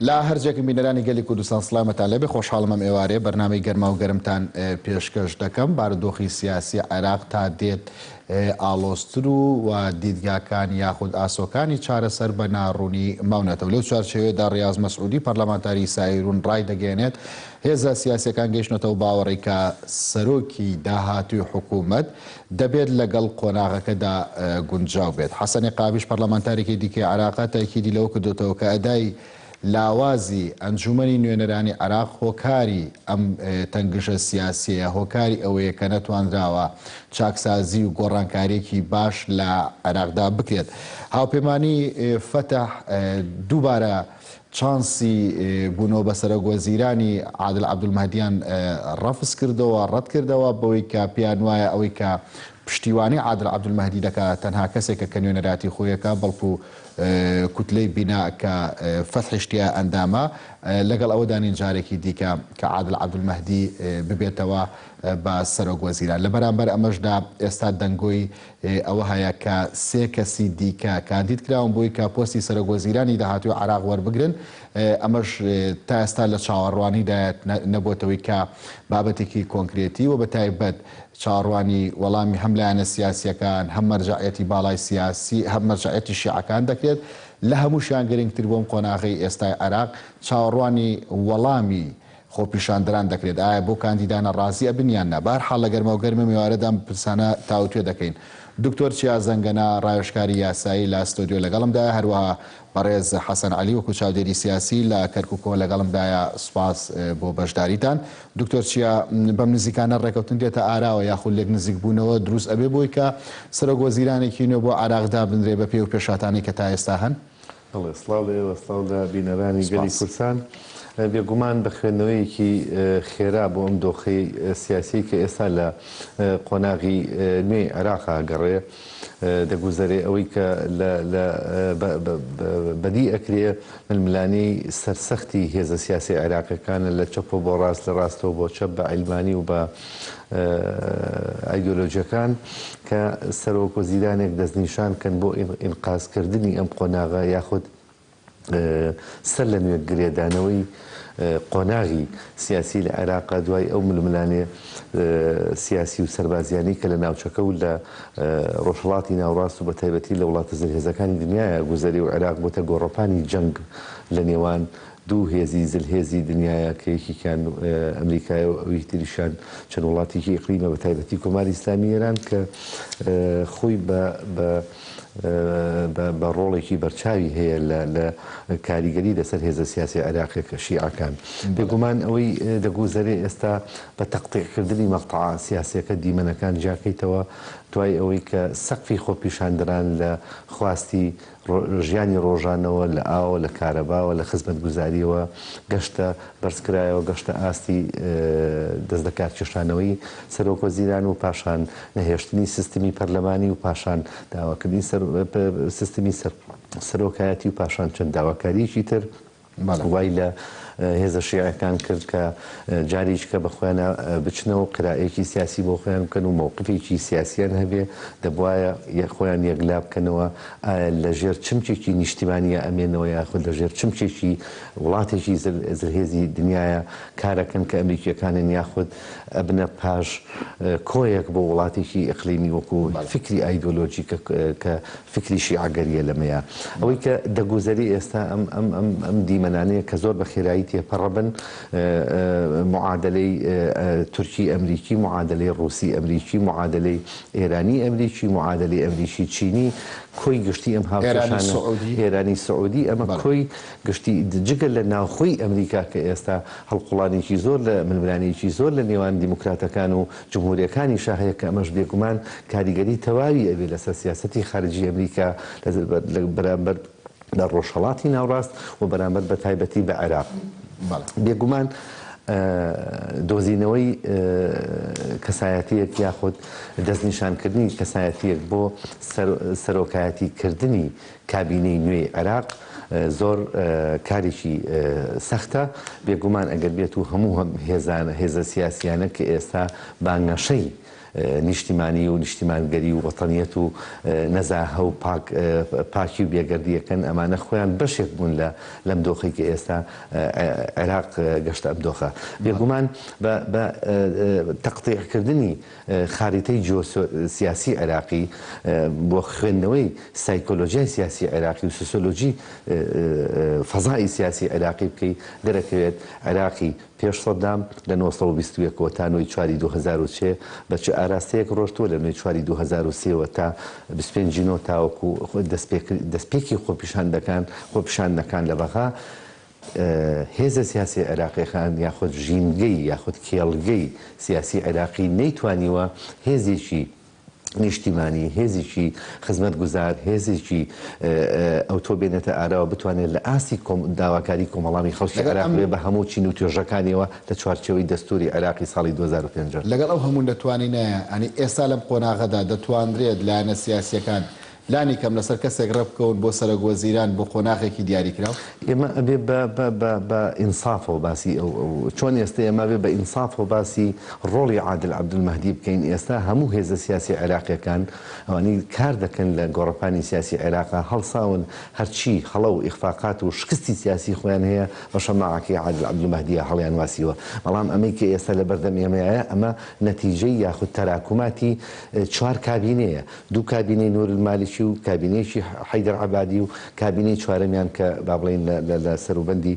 لا هەرجێکم بینەرانی گەلی کوردستان سڵامەتان لێبێ خۆشحاڵم ئەم ئێوارێ بەرنامەی گەرما و گەرمتان پێشکەش دەکەم بارودۆخی سیاسی عێراق تا دێت ئاڵۆزتر و دیدگاکان یاخود ئاسۆکانی چارەسەر بە ناڕوونی ماونەتەوە لەو چوارچێوەیەدا ڕیاض مەسعودی پەرلەمانتاری سایرون ڕای دەگەێنێت هێزە سیاسیەکان گەیشتنەوە باوەڕی کە سەرۆکی داهاتووی حکوومەت دەبێت لەگەڵ قۆناغەکەدا گونجاو بێت. حەسەنی قابیش پەرلەمانتارێکی دیکەی عێراق تاکیدی لەوە کردوتەوە کە ئەدای لاوازی ئەنجومەنی نوێنەرانی عێراق هۆکاری ئەم تەنگشە سیاسیە هۆکاری ئەوەیە کە نەتوانراوە چاکسازی و گۆڕانکاریەکی باش لە عێراقدا بکرێت. هاوپەیمانی فەتەح دووبارە چانسی بوونەوە بە سەرۆکوەزیرانی عادل عەبدولمەهدییان ڕەفز کردەوە ڕەت کردەوە بەوەی کە پیان وایە ئەوەی کە پشتیوانی عادل عەبدولمەهدی دەکات تەنها کەسێکە کە نوێنەراتی خۆیەکە بەڵکو کوتلەی بینا کە فەتحیشتیا ئەندامە لەگەڵ ئەوەدا جارێکی دیکە کە عادل عەبدولمەهدی ببێتەوە بە سەرۆکوەزیران. لە بەرامبەر ئەمەشدا ئێستا دەنگۆی ئەوە هەیە کە سێ کەسی دیکە کاندید کراون بۆی کە پۆستی سەرۆکوەزیرانی داهاتووی عێراق وەربگرن. ئەمەش تا ئێستا لە چاوەڕوانیدایەت نەبووتەوەی کە بابەتێکی کۆنکرێتی و بە تایبەت چاڕوانی وەڵامی هەم لایەنە سیاسیەکان هەم مەرجەعەتی باڵای سیاسی هەم مەرجەعەتی شیعەکان دەکرێت. لە هەمووشیان گرنگتر بۆم قۆناغی ئێستای عێراق چاوەڕوانی وەڵامی خۆپیشاندەران دەکرێت ئایا بۆ کاندیدانە ڕازی ئەبنیان نا. بەهەرحاڵ لە گەرمە و گەرمی میوارەدام پرسانە تاوتوێ دەکەین. دکتۆر چیا زەنگەنە ڕایۆشکاری یاسایی لە ئەستۆدیۆ لەگەڵمدایە، هەروەها بەڕێز حەسەن عەلی وەکو چاودێری سیاسی لە کەرکووکەوە لەگەڵمدایە. سوپاس بۆ بەشداریتان. دکتۆر چیا بەم نزیکانە ڕێکەوتن دێتە ئاراوە یاخود لێک نزیک بوونەوە دروست ئەبێ بۆی کە سەرۆکوەزیرانێکی نوێ بۆ عێراقدا بنرێ بە پێ و پێشاتانی کە تا ئێستا هەن؟ سڵاو لێوە سڵاو لە بینەرانی گەلی کوردستان. بێگومان بە خوێندنەوەیەکی خێرا بۆ ئەم دۆخەی سیاسی کە ئێستا لە قۆناغی نوێی عێراقا گەڕێ دەگوزارێ ئەوەی کە بەدی ئەکرێ ململانەی سەرسەختی هێزە سیاسی عێراقیەکانە لە چەپ بۆ ڕاست لە ڕاستەوە بۆ چەپ بە عیلمانی و بە ئایدۆلۆژیەکان کە سەرۆکوەزیرانێک دەستنیشان کەن بۆ ئینقازکردنی ئەم قۆناغە یاخود سەر لە نوێ گرێدانەوەی قۆناغی سیاسی لە عێراقا دوای ئەو ململانێ سیاسی و سەربازیانی کە لە ناوچەکە و لە ڕۆژهەڵاتی ناوڕاست و بە تایبەتی لە وڵاتە زلهێزەکانی دنیاە گوزەری و عێراق بۆتە گۆڕەپانی جەنگ لە نێوان دوو هێزی زلهێزی دنیاە کە یەکێکیان ئەمریکای و ئەوی تریشان چەند وڵاتێکی ئیقلیمە بە تایبەتی کۆماری ئیسلامی ئێران کە خۆی بە ڕۆڵێکی بەرچاوی هەیە لە کاریگەری لەسەر هێزە سیاسی عێراقیەکە شیعەکان. بێگومان ئەوەی دەگوزارێ ئێستا بە تەقطیعکردنی مەقتەعە سیاسیەکە دیمەنەکان جاکەیتەوە دوای ئەوەی کە سەقفی خۆپیشاندەران لە خواستی ژیانی ڕۆژانەوە لە ئاوە لە کارەباوە لە خزمەتگوزاریەوە گەشتە بەرزکرایەوە گەشتە ئاستی دەستدەکات کێشانەوەی سەرۆکوەزیران و پاشان نەهێشتنی سیستمی پەرلەمانی و پاشان داواکردنی سیستمی سەرۆکایەتی و پاشان چەند داواکاریەکی تر وای لە هێزە شیعەکان کرد کە جاریش کە بە خۆیانە بچنەوە قرائەیەکی سیاسی بۆ خۆیان بکەن و مووقفێکی سیاسیان هەبێ دەبوایە خۆیان یەکلا بکەنەوە لەژێر چمچێکی نیشتیمانیە ئەمێنەوە یاخود لەژێر چمچێکی وڵاتێکی زلهێزی دنیاە کارەکەن کە ئەمریکیەکانن یاخود ئەبنە پاش کۆیەک بۆ وڵاتێکی ئیقلیمی وەکو فکری ئایدۆلۆجی کە فکری شیعەگەریە لەمەیە. ئەوەی کە دەگوزەری ئێستا ئەم دیمەنانەیە کە زۆر بە خێرایی تێپەڕەبن معادلەی تورکی ئەمریکی، معادلەی ڕووسی ئەمریکی، معادلەی ئێرانی ئەمریکی، معادلەی ئەمریکی چینی، کۆی گشتی ئەم هاوکێشانە ئێرانی سعودی ئەمە کۆی گشتی جگە لە ناوخۆی ئەمریکا کە ئێستا هەڵقوڵانێکی زۆر لە ململانێکی زۆر لە نێوان دیموکراتەکان و جمهوریەکانی شاهەیە کە ئەمەش بێگومان کاریگەری تەواوی ئەبێ لەسەر سیاسەتی خارجی ئەمریکا بەرامبەر لە ڕۆژهەڵاتی ناوڕاست و بەرامبەر بە تایبەتی بە عێراق. بێگومان دۆزینەوەی کەسایەتیەک یاخود دەستنیشانکردنی کەسایەتیەک بۆ سەرۆکایەتیکردنی کابینەی نوێی عێراق زۆر کارێکی سەختە. بێگومان ئەگەر بێت و هەموو هێزە سیاسیانە کە ئێستا بانگەشەی نیشتیمانی و نیشتیمانگەری و وەتەنیەت و نەزاهە و پاکی و بێگەردیەکەن ئەمانە خۆیان بەشێک بوون لەم دۆخی کە ئێستا عێراق گەشتە ئەم دۆخە. بێگومان بە تەقتیعکردنی خاریتەی سیاسی عێراقی بۆ خوێندنەوەی سایکۆلۆژیای سیاسی عێراقی و سوسیۆلۆژی فەزای سیاسی عێراقی بکەی دەرەکەوێت عێراقی پێش سەدام لە 1920 تا نوێی چواری 2003 بە چ ئاراستەیەک ڕۆشتووە لە نوێی چواری 2003 تا 25 تاوەکو دەستپێکی خۆپیشاندەکان لە بەغا هێزە سیاسی عێراقیەکان یاخود ژینگەی یاخود کێڵگەی سیاسی عێراقی نەیتوانیوە هێزێکی نیشتیمانی هێزێکی خزمەت گوزار هێزێکی ئەوتۆ بێنێتە ئاراوە بتوانێت لە ئاستی داواکاری کۆمەڵامی خەڵکی عێراق بێ بە هەموو چین و توێژەکانیەوە لە چوارچێوەی دەستوری عێراقی ساڵی 2005 لەگەڵ ئەو هەموو دەتوانینە ئەنی ئێستا لەم قۆناغەدا دەتوانرێت لایەنە سیاسیەکان لانی کەم لەسەر کەسێک ڕەبکەون بۆ سەرۆکوەزیران بۆ قۆناغێکی دیاریکراو ئێمە ئەبێ بە ئینسافەوە باسی چۆن ئێستا ئێمە بێ بە ئینسافەوە باسی ڕۆڵی عادل عەبدولمەهدی بکەین. ئێستا هەموو هێزە سیاسی عێراقیەکان ئەوانەی کار دەکەن لە گۆڕەپانی سیاسی عێراقا هەڵساون هەرچی خەڵە و ئیخفاقات و شکستی سیاسی خۆیان هەیە بە شەماعەکەی عادل عەبدولمەهدیە هەڵیان واسیوە. بەڵام ئەمەی کە ئێستا لە بەردەم ئێمەیە ئەمە نەتیجەی یاخود تەراکوماتی 4 کابینەیە، 2 کابینەی نوورالمالیکی و کابینەیەکی حەیدەر عەبادی و کابینەی چوارەمیان کە با بڵێن لە سەروبەندی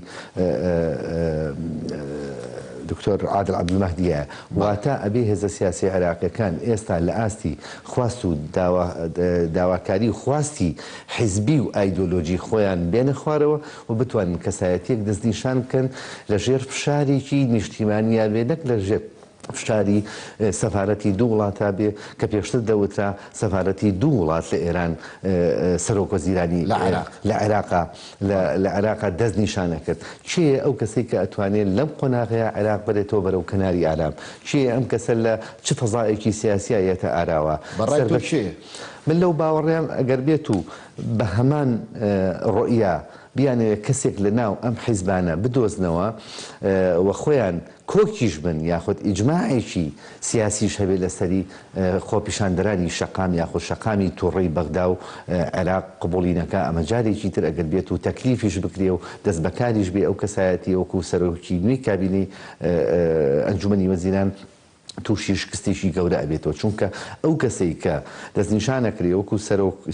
دکتۆر عادل عەبدولمەهدیە. واتە ئەبێ هێزە سیاسی عێراقیەکان ئێستا لە ئاستی خواست و داواکاری و خواستی حیزبی و ئایدۆلۆژی خۆیان بێنە خوارەوە و بتوانن کەسایەتیەک دەستنیشان بکەن لە ژێر فشارێکی نیشتیمانیان بێ نەک لە ژێر فشاری سەفارەتی دوو وڵاتە بێ کە پێشتر دەوترا سەفارەتی دوو وڵات لە ئێران سەرۆکوەزیرانی لە عێراقا دەست نیشانە کرد. چێ ئەو کەسێک کە ئەتوانێت لەم قۆناغەیە عێراق بێتەوە بەرەو کەناری ئارام؟ چێ ئەم کەسە لە چ فەزایەکی سیاسیایەتە ئاراوە؟ من لەو باوەڕیان ئەگەر بێت و بە هەمان ڕۆئیا بیانەوێت کەسێک لە ناو ئەم حیزبانە بدۆزنەوە و خۆیان کۆکیش بن یاخود ئیجماعێکی سیاسیش هەبێت لەسەری خۆپیشاندەرانی شەقام یاخود شەقامی تووڕەی بەغدا و عێراق قبوڵینەکە ئەمە جارێکی تر ئەگەر بێت و تەکلیفیش بکرێ و دەست بەکاریش بێ ئەو کەسایەتی وەکو سەرۆکی نوێی کابینەی ئەنجومەنی وەزیران تووشی شکستێکی گەورە ئەبێتەوە. چونکە ئەو کەسەی کە دەستنیشانەکرێ وەکو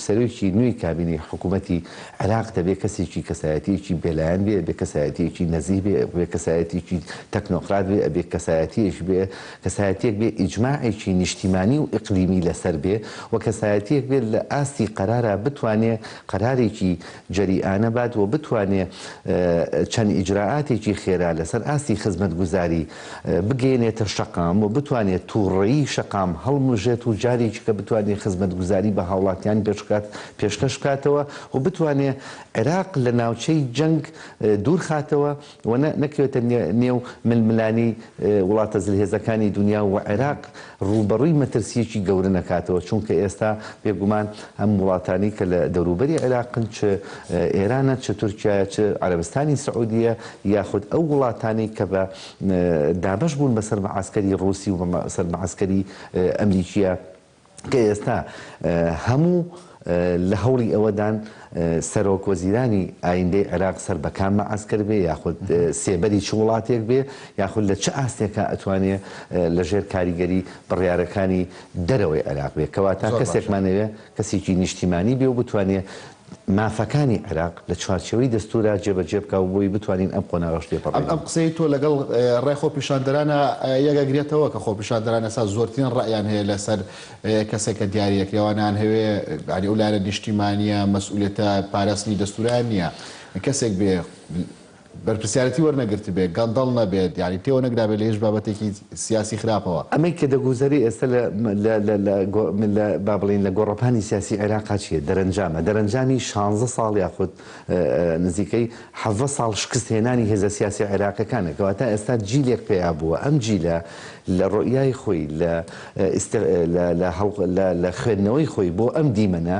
سەرۆکی نوێی کابینەی حکوومەتی عێراق دەبێت کەسێکی کەسایەتیەکی بێلایەن بێ، بێ کەسایەتیەکی نەزیه بێ، بێ کەسایەتیەکی تەکنۆقرات بێ، ئەبێ کەسایەتیەک بێ ئیجماعێکی نیشتیمانی و ئیقلیمی لەسەر بێ و کەسایەتیەک بێت لە ئاستی قەرارە بتوانێت قەرارێکی جەریئانە بات و بتوانێت چەند ئیجراعاتێکی خێرا لەسەر ئاستی خزمەتگوزاری بگەێنێتە شەقام و بتوانێت تووڕەیی شەقام هەڵمژێت و جارێکی کە بتوانێت خزمەتگوزاری بە هاوڵاتیان پێشکەش بکاتەوە و بتوانێت عێراق لە ناوچەی جەنگ دوور خاتەوە و نەکەوێتە نێو ململانی وڵاتە زلهێزەکانی دنیا و عێراق ڕوبەڕووی مەترسیەکی گەورە نەکاتەوە. چونکە ئێستا بێگومان هەم وڵاتانی کە لە دەوروبەری عێراقن چ ئێرانە چ تورکیایە چ عەرەبستانی سەعودیە یاخود ئەو وڵاتانی کە بە دابەش بوون بەسەر مەعسکەری ڕووسی و بەسەر مەعسکەری ئەمریکیە کە ئێستا هەموو لە هەوڵی ئەوەدان سەرۆکوەزیرانی ئایندەی عێراق سەر بەکان مەعسکەر بێ یاخود سێبەری چ وڵاتێک بێ یاخود لە چ ئاستێکە ئەتوانێت لە ژێر کاریگەری بڕیارەکانی دەرەوەی عێراق بێ. کەواتە کەسێکمانەوێ کەسێکی نیشتیمانی بێ و بتوانێت مافەکانی عێراق لە چوارچێوەی دەستورا جێبەجێ بکە و بۆی بتوانین ئەم قۆناغەش لێپەڕین. ئەم قسەی تۆ لەگەڵ ڕێی خۆپیشاندەرانە یەکەگرێتەوە کە خۆپیشاندەران ئێستا زۆرترین ڕایان هەیە لەسەر کەسێکە دیاریەکەوانیان هەوێ ئەو لایەنە نیشتیمانیە مەسئولیەتە پاراستنی دەستوریان نییە کەسێک بێ بەرپرسیارەتی وەرنەگرت بێ گەندەڵ نەبێت یعنی تێوە نەگرابێت لە هێچ بابەتێکی سیاسی خراپەوە. ئەمەی کە دەگوزەری ئێستا با بڵین لە گۆڕەپانی سیاسی عێراقا چیە؟ دەرەنجامی 16 ساڵ یاخود نزیکەی 7 ساڵ شکست هێنانی هێزە سیاسی عێراقیەکانە کەواتە ئێستا جیلێک پێیا بووە. ئەم جیلە لە ڕۆیای خۆی لە خوێندنەوەی خۆی بۆ ئەم دیمەنە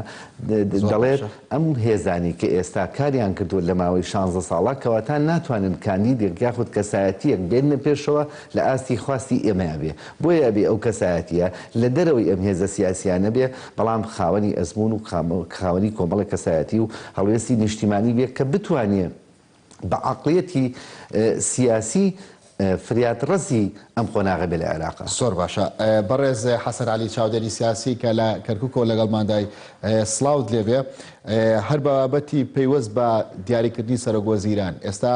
دەڵێت ئەم هێزانی کە ئێستا کاریان کردو لە ماوەی 16 ساڵە کەواتە ناتوانن کاندیدێک یاخود کەسایەتیەک بێنە پێشەوە لە ئاستی خواستی ئێمە بێ بۆیە بێ ئەو کەسایەتیە لە دەرەوەی ئەم هێزە سیاسیانە بێ بەڵام خاوەنی ئەزمون و خاوەنی کۆمەڵە کەسایەتی و هەڵوێستی نیشتیمانی بێ کە بتوانێت بە عەقڵیەتی سیاسی فریادڕەزی ئەم قۆناغە بێ لە عێراقا. زۆر باشە. بەڕێز حەسەن عەلی چاودێری سیاسی کە لە کەرکووکەوە لەگەڵماندای سڵاوت لێبێ هەر بە بابەتی پەیوەست بە دیاریکردنی سەرۆکوەزیران ئێستا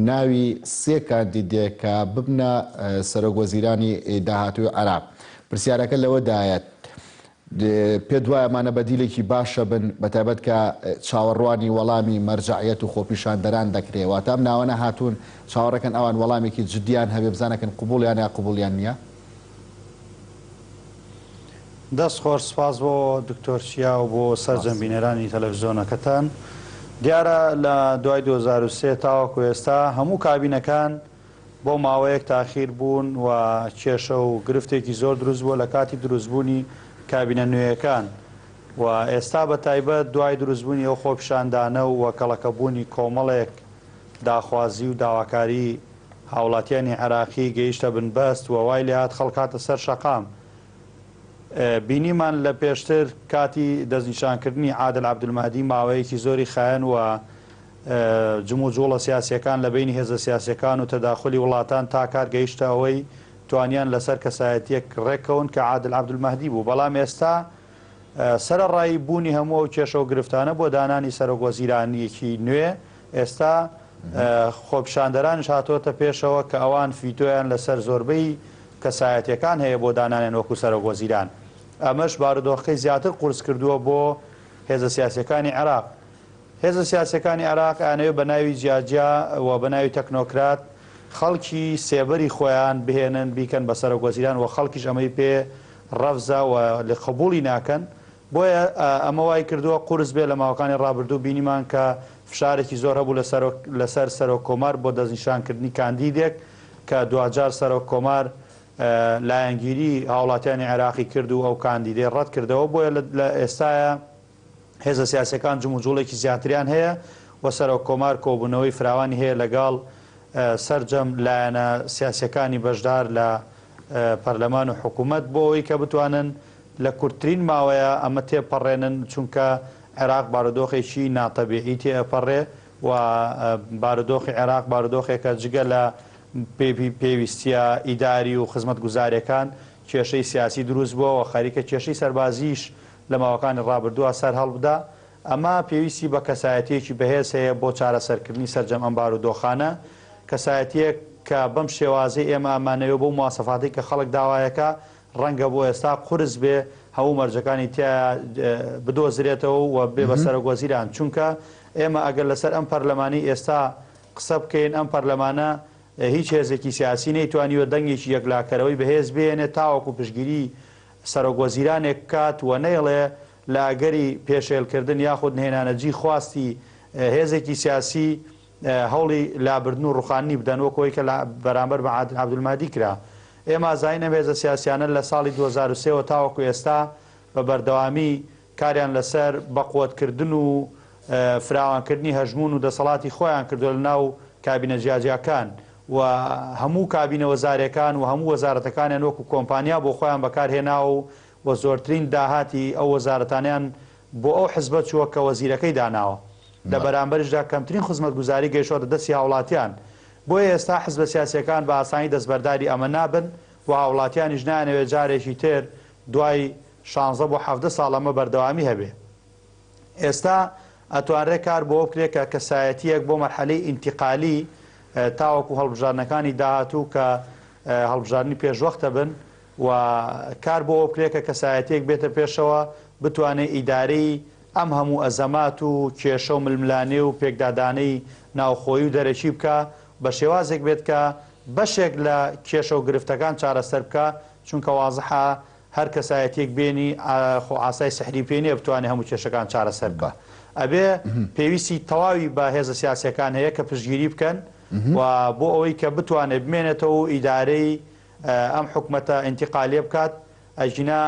ناوی سێ کاندیدێک کە ببنە سەرۆکوەزیرانی داهاتووی عێراق پرسیارەکە لەوەدایەت پێ دوایەمانە بەدیلێکی باشە بن بەتایبەت کە چاوەڕوانی وەڵامی مەرجەعیەت و خۆپیشاندەران دەکرێەوە تام ناوەنە هاتوون چاوەڕەکەن ئەوان وەڵامێکی جدیان هەبێ بزانەکەن قوبوڵیان یا قوبوڵیان نییە. دەست خۆش سپاس بۆ دکتۆر چیا و بۆ سەرجەمبینەرانی تەلەڤیزیۆنەکەتان. دیارە لە دوای 2023 تاوەکو ئێستا هەموو کابینەکان بۆ ماوەیەک تاخیر بوون و کێشە و گرفتێکی زۆر دروست بووە لە کاتی دروستبوونی کابینە نوێیەکان و ئێستا بە تایبەت دوای دروستبوونی ئەو خۆپیشاندانە و وەکەڵەکەبوونی کۆمەڵێک داخوازی و داواکاری هاوڵاتیانی عێراقی گەیشتە بنبەست و وای لێ هات خەڵکاتە سەر شەقام. بینیمان لە پێشتر کاتی دەستنیشانکردنی عادل عەبدولمەهدی ماوەیەکی زۆری خایەن و جم و جوڵە سیاسیەکان لە بینی هێزە سیاسیەکان و تەداخلی وڵاتان تا کار گەیشتە ئەوەی توانیان لەسەر کەسایەتیەک ڕێکەون کە عادل عەبدولمەهدی بوو. بەڵام ئێستا سەرەڕایی بوونی هەموو ئەو کێشە و گرفتانە بۆ دانانی سەرۆکوەزیرانیەکی نوێ ئێستا خۆپیشاندەرانش هاتۆتە پێشەوە کە ئەوان فیتۆیان لەسەر زۆربەی کەسایەتیەکان هەیە بۆ دانانیان وەکو سەرۆکوەزیران. ئەمەش بارودۆخەکەی زیاتر قورس کردووە بۆ هێزە سیاسیەکانی عێراق. هێزە سیاسیەکانی عێراق ئەنەوێ بە ناوی جیاجیا و بە ناوی تەکنۆکرات خەڵکی سێبەری خۆیان بهێنن بیکەن بە سەرۆکوەزیران و خەڵکیش ئەمەی پێ ڕەفزە و لە قبوڵی ناکەن. بۆیە ئەمە وای کردووە قورس بێ لە ماوەکانی ڕابردوو بینیمان کە فشارێکی زۆر هەبوو لەسەر سەرۆک کۆمار بۆ دەستنیشانکردنی کاندیدێک کە دوجار سەرۆک کۆمار لایەنگیری هاوڵاتیانی عێراقی کرد و ئەو کاندیدێ ڕەت کردەوە. بۆیە لە ئێستاە هێزە سیاسەکان جموجوڵێکی زیاتریان هەیە و سەرۆک کۆمار کۆبوونەوەی فراوانی هەیە لەگەڵ سەرجەم لایەنە سیاسیەکانی بەشدار لە پەرلەمان و حکوومەت بۆ ئەوەی کە بتوانن لە کورتترین ماوەیە ئەمە تێپەڕێنن چونکە عێراق بارودۆخێکی ناتەبیعی تێپەڕێ و بارودۆخی عێراق بارودۆخێکە جگە لە پێویستیە ئیداری و خزمەت گوزاریەکان کێشەی سیاسی دروست بووە و خەریکە کێشەی سەربازیش لە ماوەکانی ڕابردووە سەر هەڵبدا. ئەمە پێویستی بە کەسایەتیەکی بەهێز هەیە بۆ چارەسەرکردنی سەرجەم ئەم بارودۆخانە کەسایەتیەک کە بەم شێوازەی ئێمە ئەمانەوە بۆ مواسەفاتی کە خەڵک داوایەکە ڕەنگە بۆ ئێستا قورس بێ هەموو مەرجەکانی تیا بدۆزرێتەوە و بێ بە سەرۆکوەزیران چونکە ئێمە ئەگەر لەسەر ئەم پەرلەمانی ئێستا قسە بکەین ئەم پەرلەمانە هیچ هێزێکی سیاسی نەیتوانیوە دەنگێکی یەکلاکەرەوەی بەهێز بێنێت تاوەکو پشگیری سەرۆکوەزیرانێک کات و نەیڵێ لە ئەگەری پێشێلکردن یاخود نهێنانەجی خواستی هێزێکی سیاسی هەوڵی لابردن و ڕوخانی بدەن وەکەوەی کە بەرامبەر بە عادل عەبدولمەهدی کرا. ئێمە زاینە هێزە سیاسیانە لە ساڵی 2023 تاوەکو ئێستا بە بەردەوامی کاریان لەسەر بەقوتکردن و فراوانکردنی هەژمون و دەسەڵاتی خۆیان کردو لە ناو کابینە جیاجیەکان و هەموو کابینە وەزارەکان و هەموو وەزارەتەکانیان وەکو کۆمپانیا بۆ خۆیان بەکارهێنا و زۆرترین داهاتی ئەو وەزارەتانیان بۆ ئەو حزبە چووە کە وەزیرەکەی داناوە لە بەرامبەرشدا کەمترین خزمەت گوزاری گەیشتۆتە دەستی هاوڵاتیان. بۆیە ئێستا حزبە سیاسیەکان بە ئاسانی دەستبەرداری ئەمە نابن و هاوڵاتیانیش نانەوێت جارێکی تر دوای 16 بۆ 17 ساڵ ئەمە بەردەوامی هەبێ. ئێستا ئەتوانرێت کار بۆ بکرێت کە کەسایەتیەک بۆ مەرحەلەی ئینتیقالی تاوەکو هەڵبژارنەکانی داهاتوو کە هەڵبژارنی پێشوەختە بن و کار بۆ بکرێت کە کەسایەتێک بێتە پێشەوە بتوانێت ئیدارەی ئەم هەموو ئەزەمات و کێشە و ململانێ و پێکدادانەی ناوخۆیی و دەرەکی بکە بە شێوازێک بێت کە بەشێک لە کێشە و گرفتەکان چارەسەر بکە چونکە وازحە هەر کەسایەتێک بێنی خۆ ئاسای سەحری پێێنێ بتوانێت هەموو کێشەکان چارەسەر بکە. ئەبێ پێویستی تەواوی بە هێزە سیاسیەکان هەیە کە پشتگیری بکەن و بۆ ئەوەی کە بتوانێت بمێنێتەوە ئیدارەی ئەم حکومەتە ئینتیقالیە بکات ئەژینا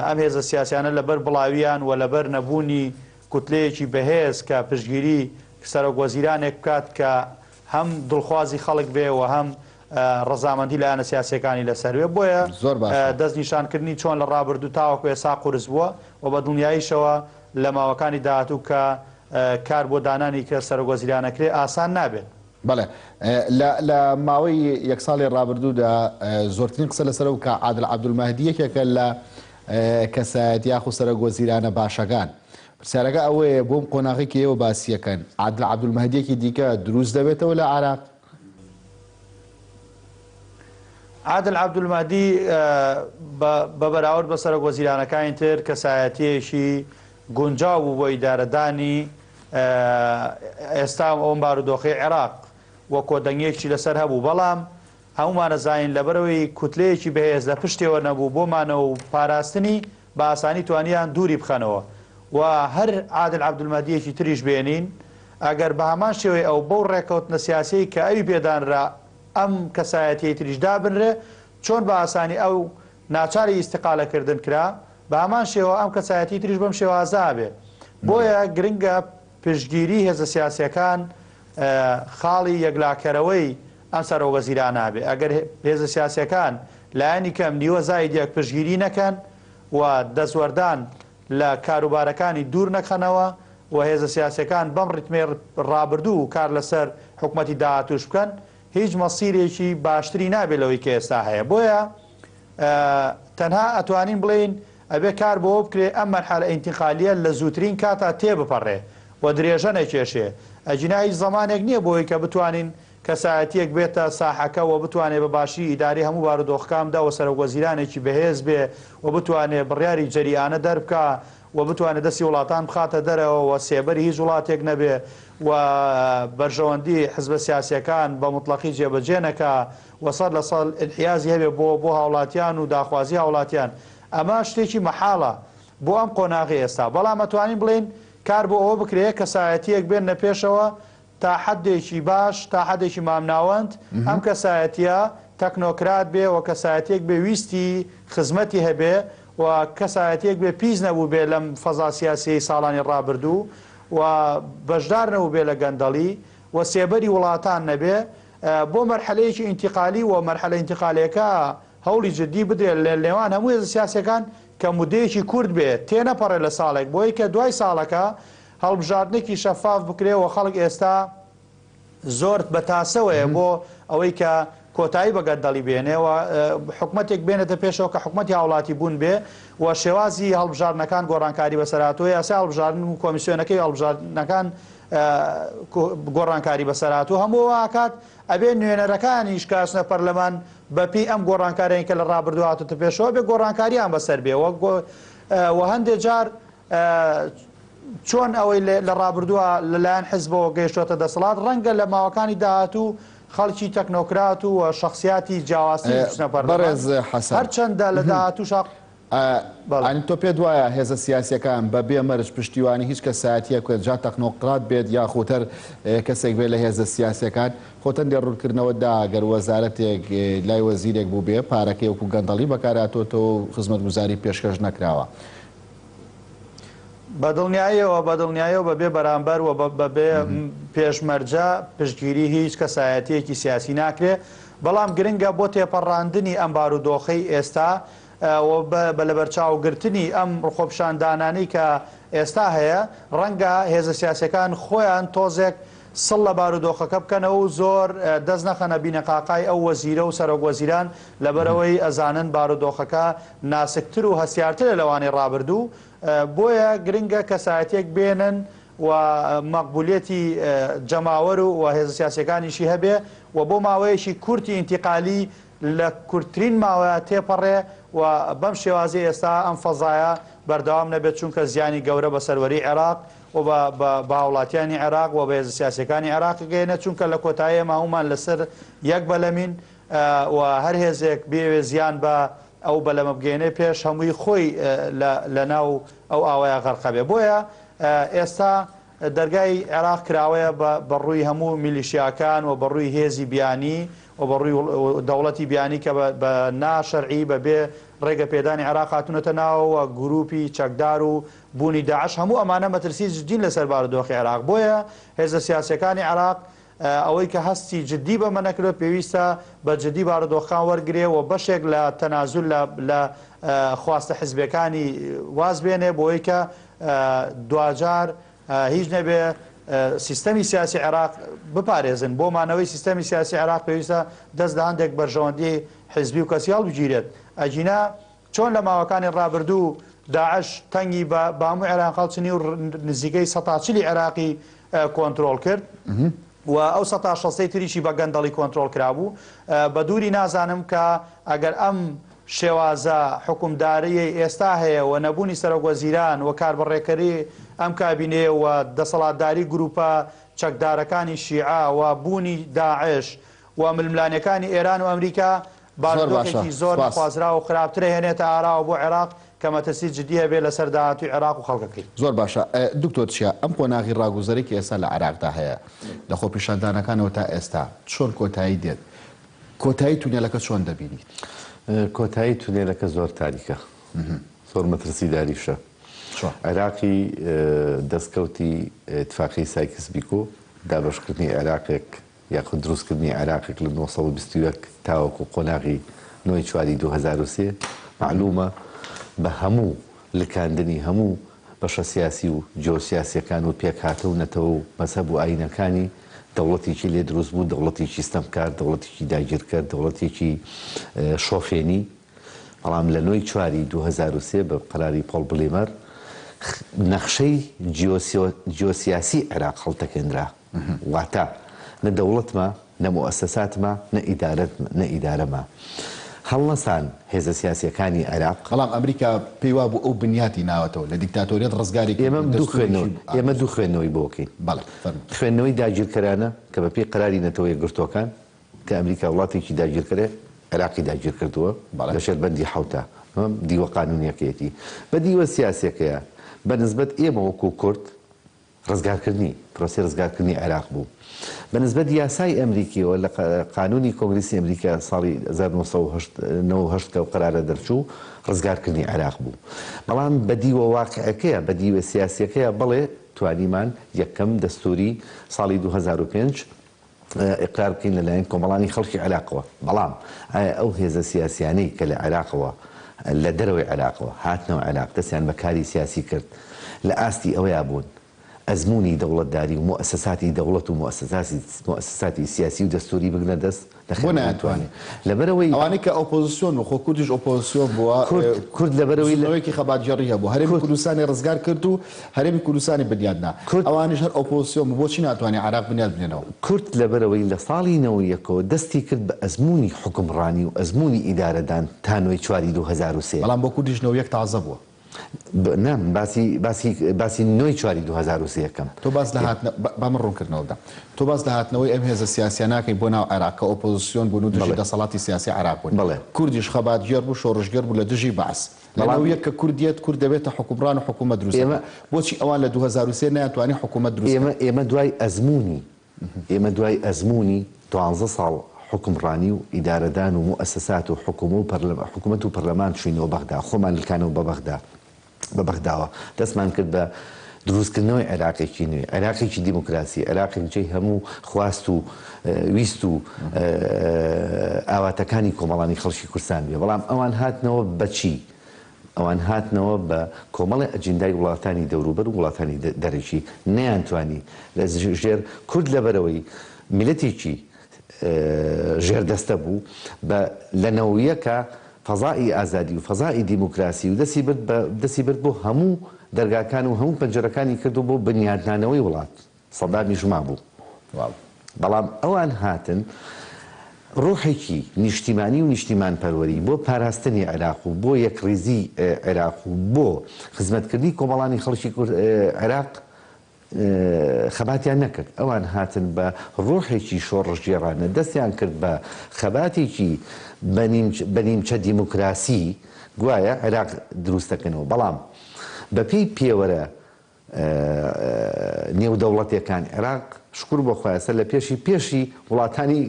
ئەم هێزە سیاسیانە لەبەر بڵاویان و لەبەر نەبوونی کوتلەیەکی بەهێز کە پشتگیری سەرۆک وەزیرانێک بکات کە هەم دڵخوازی خەڵک بێ و هەم ڕەزامەندی لایەنە سیاسیەکانی لەسەروێ بۆیە دەستنیشانکردنی چۆن لە ڕابردوو تاوەکو ئێستا قورس بووە و بە دڵنیاییشەوە لە ماوەکانی داهاتوو کە کار بۆ دانانی کە سەرۆک وەزیرانەکرێ ئاسان نابێت. بەڵێ لە ماوەی یەک ساڵی ڕابردوودا زۆرترین قسە لەسەر و کە عادل عەبدولمەهدی یەکێکە لە کەسایەتی یاخو سەرۆک وەزیرانە باشەکان. پرسیارەکە ئەوەیە بۆم قۆناغێکی ئێوە باسیەکەن عادل عەبدولمەهدیەکی دیکە دروست دەبێتەوە لە عێراق؟ عادل عەبدولمەهدی بە بەراورد بە سەرۆک وەزیرانەکانی تر کەسایەتیەکی گونجاو بوو بۆ ئیدارەدانی ئێستا ئەوم بارودۆخی عێراق وە کۆدەنگێکی لەسەر هەبوو بەڵام هەمومان ئەزانین لەبەرەوەی کوتلەیەکی بەهێز لە پشتێوە نەبوو بۆمانەوە و پاراستنی بە ئاسانی توانیان دووری بخەنەوە و هەر عادل عەبدولمەهدیەکی تریش بێنین ئەگەر بە هەمان شێوەی ئەو بەو ڕێکەوتنە سیاسیی کە ئەوی پێدانرا ئەم کەسایەتی تریش دابنرێ چۆن بە ئاسانی ئەو ناچاری ئیستیقالەکردن کرا بە هەمان شێوە ئەم کەسایەتی تریش بەم شێوازا بێ بۆیە گرنگە پشتگیری هێزە سیاسیەکان خاڵی یەکلاکەرەوەی ئەم سەرۆک وەزیران نابێ ئەگەر هێزە سیاسیەکان لایەنی کەم نیوە زایدێک پشتگیری نەکەن و دەسوەردان لە کاروبارەکانی دوور نەخەنەوە و هێزە سیاسیەکان بەم ڕیتمێ ڕابردوو و کار لەسەر حکومەتی داهاتووش بکەن هیچ مەسیرێکی باشتری نابێت لەوەی کە ئێستا هەیە بۆیە تەنها ئەتوانین بڵێن ئەبێ کار بۆ بکرێ ئەم مەرحەلە ئینتیقالیە لە زووترین کاتا تێبپەڕێ و درێژە نەکێشێ ئەجینا هیچ زمانێک نییە بۆی کە بتوانین کەسایەتیەک بێتە ساحەکە و بتوانێت بە باشی ئیداری هەموو بارودۆخەکاندا و سەرۆک وەزیرانێکی بەهێز بێ و بتوانێت بڕیاری جەریانە دەربکە و بتوانێت دەستی وڵاتان بخاتە دەرەوە و سێبەری هیچ وڵاتێک نەبێ و بەرژەوەندی حزبە سیاسیەکان بە مطلقی جێبەجێ نەکا و سەد لە سەد انحیازی هەبێ بۆ هاوڵاتیان و داخوازی هاوڵاتیان ئەمە شتێکی مەحاڵە بۆ ئەم قۆناغی ئێستا بەڵام ئەتوانین بڵێن کار بۆ ئەوە بکرێت کەسایەتیەک بێنە پێشەوە تا حدێکی باش تا حدێکی مامناوەند ئەم کەسایەتیە تەکنۆکرات بێ و کەسایەتێک بێ ویستی خزمەتی هەبێ و کەسایەتێک بێ پیس نەبوو بێ لەم فەزا سیاسی ساڵانی ڕابردوو و بەشدار نەبوو بێ لە گەندەڵی و سێبەری وڵاتان نەبێ بۆ مەرحەلەیەکی ئینتیقالی و مەرحەلە ئینتیقالەکە هەوڵی جدی بدرێت لە لێوان هەموو هێزە سیاسیەکان کە مودەیەکی کورد بێت تێنەپەڕێ لە ساڵێک بۆی کە دوای ساڵەکە هەڵبژاردنێکی شەفاف بکرێەوە خەڵک ئێستا زۆر بەتاسەوەیە بۆ ئەوەی کە کۆتایی بە گەندەڵی بێنێەوە حکومەتێک بێنێتە پێشەوە کە حکومەتی هاوڵاتی بوون بێ و شێوازی هەڵبژاردنەکان گۆڕانکاری بەسەرهاتووە یاسا هەڵبژاردن و کۆمیسیۆنەکەی هەڵبژاردنەکان گۆڕانکاری بەسەرهاتوو هەموو ئاکات ئەبێ نوێنەرەکانیش کاسنە پەرلەمان بەپی ئەم گۆڕانکاریان کە لە ڕابردوو هاتوتە پێشەوە بێ گۆڕانکاریان بەسەر بێ و هەندێک جار چۆن ئەوەی لە ڕابردووە لەلایەن حزبەوە گەیشتۆتە دەسەڵات ڕەنگە لە ماوەکانی داهاتوو خەڵکی تەکنۆکرات و شخصیاتی جیاوازی بەڕێز حەسەن هەرچەندە لە داهاتوو شاق ئەنی تۆ پێت وایە هێزە سیاسیەکان بە بێمەرج پشتیوانی هیچ کەسایەتیە کوێت جا تەکنۆقرات بێت یا خۆتەر کەسێک بێت لە هێزە سیاسیەکان خۆتەن دێ ڕوونکردنەوەدا گەر وەزارەتێک لای وەزیرێک بوو بێ پارەکەی وەکو گەندەڵی بەکارهاتۆتەوە و خزمەتگوزاری پێشکەش نەکراوە بەدڵنیایەوە بەبێ بەرامبەر و بەبێ پێشمەرجە پشتگیری هیچ کەسایەتیەکی سیاسی ناکرێ بەڵام گرنگە بۆ تێپەڕاندنی ئەم بارودۆخەی ئێستا بە لەبەرچاوگرتنی ئەم ڕخۆپشاندانانی کە ئێستا هەیە ڕەنگە هێزە سیاسەکان خۆیان تۆزێک سڵ لە بارودۆخەکە بکەنەوە و زۆر دەست نەخەنە بینەقاقای ئەو وەزیرە و سەرۆک وەزیران لەبەرەوەی ئەزانن بارودۆخەکە ناسکتر و هەسیارترە لەوانی ڕابردوو بۆیە گرنگە کەسایەتێک بێنن و مەقبولێتی جەماوەر و هێزە سیاسەکانیشی هەبێ و بۆ ماوەیەکی کورتی ئینتیقالی لە کورتترین ماوەیە تێپەڕێ و بەم شێوازی ئێستا ئەم فەزایە بەردەوام نەبێت چونکە زیانی گەورە بە سەروەری عێراق و بە هاوڵاتیانی عێراق و بە هێزە سیاسەکانی عێراق گەێنە چونکە لە کۆتایی ماهومان لەسەر یەک بەلەمین و هەر هێزێک بێوێ زیان بە ئەو بەلەمە بگەێنێ پێش هەمووی خۆی لە ناو ئەو ئاوایە غەرقەبێ بۆیە ئێستا دەرگای عێراق کراوەیە بەڕووی هەموو میلیشیاکان و بەڕووی هێزی بیانی و بەڕووی دەوڵەتی بیانی کە بە ناشەرعی بەبێ ڕێگە پێدانی عێراق هاتوونەتە ناوەوە گروپی چەکدار و بوونی داعش هەموو ئەمانە مەترسی جدین لەسەر بارودۆخی عێراق. بۆیە هێزە سیاسەکانی عێراق ئەوەی کە هەستی جددی بە مەنەکرێت پێویستە بە جددی بارودۆخان وەرگێ و بەشێک لە تەنازول لە خواستە حزبەکانی واز بێنێ بۆی کە دوجار هیچ نەبێ سیستەمی سیاسی عێراق بپارێزن. بۆمانەوەی سیستەمی سیاسی عێراق پێویستە دەست لە هەندێک بەرژەوەندی حزبی و کەسیاڵ بگیرێت. ئەجینا چۆن لە ماوەکانی ڕابردوو داعش تەنگی بە هەموو عێراق خەڵچنی و نزیکەی 140 عێراقی کۆنتترۆل کرد و ئەو 160 تریشی بە گەندەڵی کۆنتترۆل کرابوو. بە دووری نازانم کە ئەگەر ئەم شێوازە حکومداریی ئێستا هەیە و نەبوونی سەرۆکوەزیران و کاربڕێکەری ئەم کابینێ و دەسەڵاتداری گروپە چەکدارەکانی شیعە و بوونی داعش و ململانەکانی ئێران و ئەمریکا بارودۆخێکی زۆر نەخوازرا و خراپترە هێنێتە ئاراوە بۆ عێراق کە مەترسی جددیە بێ لەسەر داهاتووی عێراق و خەڵکەکەی. زۆر باشە دکتۆر چیە ئەم قۆناغی ڕاگوزەری کە ئێستا لە عێراقدا هەیە لە خۆپیشاندانەکانەوە تا ئێستا چۆن کۆتایی دێت؟ کۆتایی تونێلەکە چۆن دەبینیت؟ کۆتایی تونێلەکە زۆر تاریکە، زۆر مەترسیداریشە. عێراقی دەستکەوتی اتفاقی سایکس بیکۆ دابەشکردنی عێراقێک یاخود دروستکردنی عێراقێک لە 1920 تاوەکو قۆناغی 9 چواری 2023 معلومە بە هەموو لکاندنی هەموو بەشە سیاسی و جۆسیاسیەکان و پێکهاتەونەتەوە و مەسەب و ئاینەکانی دەوڵەتێکی لێ دروست بوو، دەوڵەتێکی ستەمکار، دەوڵەتێکی داگیرکرد، دەوڵەتێکی شۆفێنی. بەڵام لە 9 چواری 2023 بە قەراری پۆڵ بلێمەر نەخشەی جیۆسیاسی عێراق هەڵتەکێنرا. واتە نە دەوڵەتمە، نە مؤسساتمە، نە ئیدارەمە. هەڵنەسان هێزە سیاسیەکانی عێراق. بەڵام ئەمریکا پێی وا بوو ئەو بنیاتی ناوەتەوە لە دیکتاتۆریەت ڕزگاری ئێمە دوو خوێندنەوەی بۆکەین. خوێندنەوەی داگیرکەرانە کە بە پێی قەراری نەتەوە یەکگرتووەکان کە ئەمریکا وڵاتێکی داگیرکرێ عێراقی داگیر کردووە لە شێربەندی حوتە دیوە قانونیەکەیەتی بە دیوە سیاسەکەیە بە نسبەت ئێمە وەکو کورد ڕزگارکردنی پرۆسی ڕزگارکردنی عێراق بوو. بە نسبەت یاسای ئەمریکیەوە لە قانونی کۆنگرسی ئەمریکا ساڵی 1998 کە قەرارە دەرچوو ڕزگارکردنی عێراق بوو. بەڵام بە دیوە واقعەکەیە بە دیوە سیاسیەکەیە بڵێ توانیمان یەکەم دەستوری ساڵی 2005 ئقرار بکەین لەلایەن کۆمەڵانی خەڵکی عێراقەوە. بەڵام ئەو هێزە سیاسیانەی کە لە عێراقەوە لە دەرەوەی عێراقەوە هاتنەوە عێراق دەستیان بە کاری سیاسی کرد لە ئاستی ئەوەیە بوون ئەزمموی دەوڵەتداری و مؤسساتی دەوڵەت و مؤسساتی سیاسی و دەستوری بگنە دەست بۆ ناتوانێت لەبەرەوەی ئەوانەی کە ئۆپۆزیسیۆن و خۆ کوردیش ئۆپۆزیسیۆن بووە کورد لەبەرەوەی خەباتجێڕیە بوو هەرێمی کوردستانی ڕزگار کرد و هەرێمی کوردستانی بنیادنا ئەوانیش هەر ئۆپۆزیسیۆن بۆچی ناتوانێت عێراق بنیاد بنێنەوە. کورد لەبەرەوەی لە ساڵی 91 دەستی کرد بە ئەزمموی حکومڕانی و ئەزمموی ئیدارەدان تا 9 چواری 2023 بەڵام بۆ کوردیش 91 تازە بووە. نام باسی 9 چواری 2023 یەکەم تۆ باز لە بەمە ڕوونکردنەوەدا تۆ باز لە هاتنەوەی ئەم هێزە سیاسیاناکەی بۆ ناو عێراق کە ئۆپۆزیسیۆن بوون و دژی دەسەڵاتی سیاسی عێراق بوون. کوردیش خەباتگێر بوو شۆڕژگەر بوو لە دژی بەعس. بەڵام یەک کە کوردیت کورد دەبێتە حکومڕان و حکوومەت دروست. بۆچی ئەوان لە 2023 ناتوانانی حکوومەت دروست؟ ئێمە دوای ئەزمموی 12 ساڵ حکومڕانی و ئیدارەدان و مؤسسات و حکوومەت و پەرلەمان چوینەوە بەغدا خۆمان لکانەوە بە بەغداوە دەستمان کرد بە دروستکردنەوەی عێراقێکی نوێ عێراقێکی دیموکراسی عێراقێک جێی هەموو خواست و ویست و ئاواتەکانی کۆمەڵانی خەڵکی کوردستان بێ. بەڵام ئەوان هاتنەوە بەچی؟ ئەوان هاتنەوە بە کۆمەڵی ئەجندای وڵاتانی دەوروبەر و وڵاتانی دەرەکی نەیانتوانی لە ژێر کورد لەبەرەوەی میلەتێکی ژێردەستە بوو بە لەنەوەیەکە فەزای ئازادی و فەزای دیموکراسی و دەسی برد بۆ هەموو دەرگاکان و هەموو پەنجەرەکانی کردو بۆ بنیادنانەوەی وڵات سەدامی ژما بوو. بەڵام ئەوان هاتن ڕۆحێکی نیشتیمانی و نیشتیمان پەروەری بۆ پاراستنی عێراق و بۆ یەکڕێزی عێراق و بۆ خزمەتکردنی کۆمەڵانی خەڵکی عێراق خەباتیان نەکرد. ئەوان هاتن بە ڕۆحێکی شۆڕژگێڕانە دەستیان کرد بە خەباتێکی بەنیمچە دیموکراسی گوایە عێراق دروستەکەنەوە. بەڵام بەپێی پێوەرە نێودەوڵەتیەکان عێراق شکر بۆ خۆیاسە لە پێشی وڵاتانی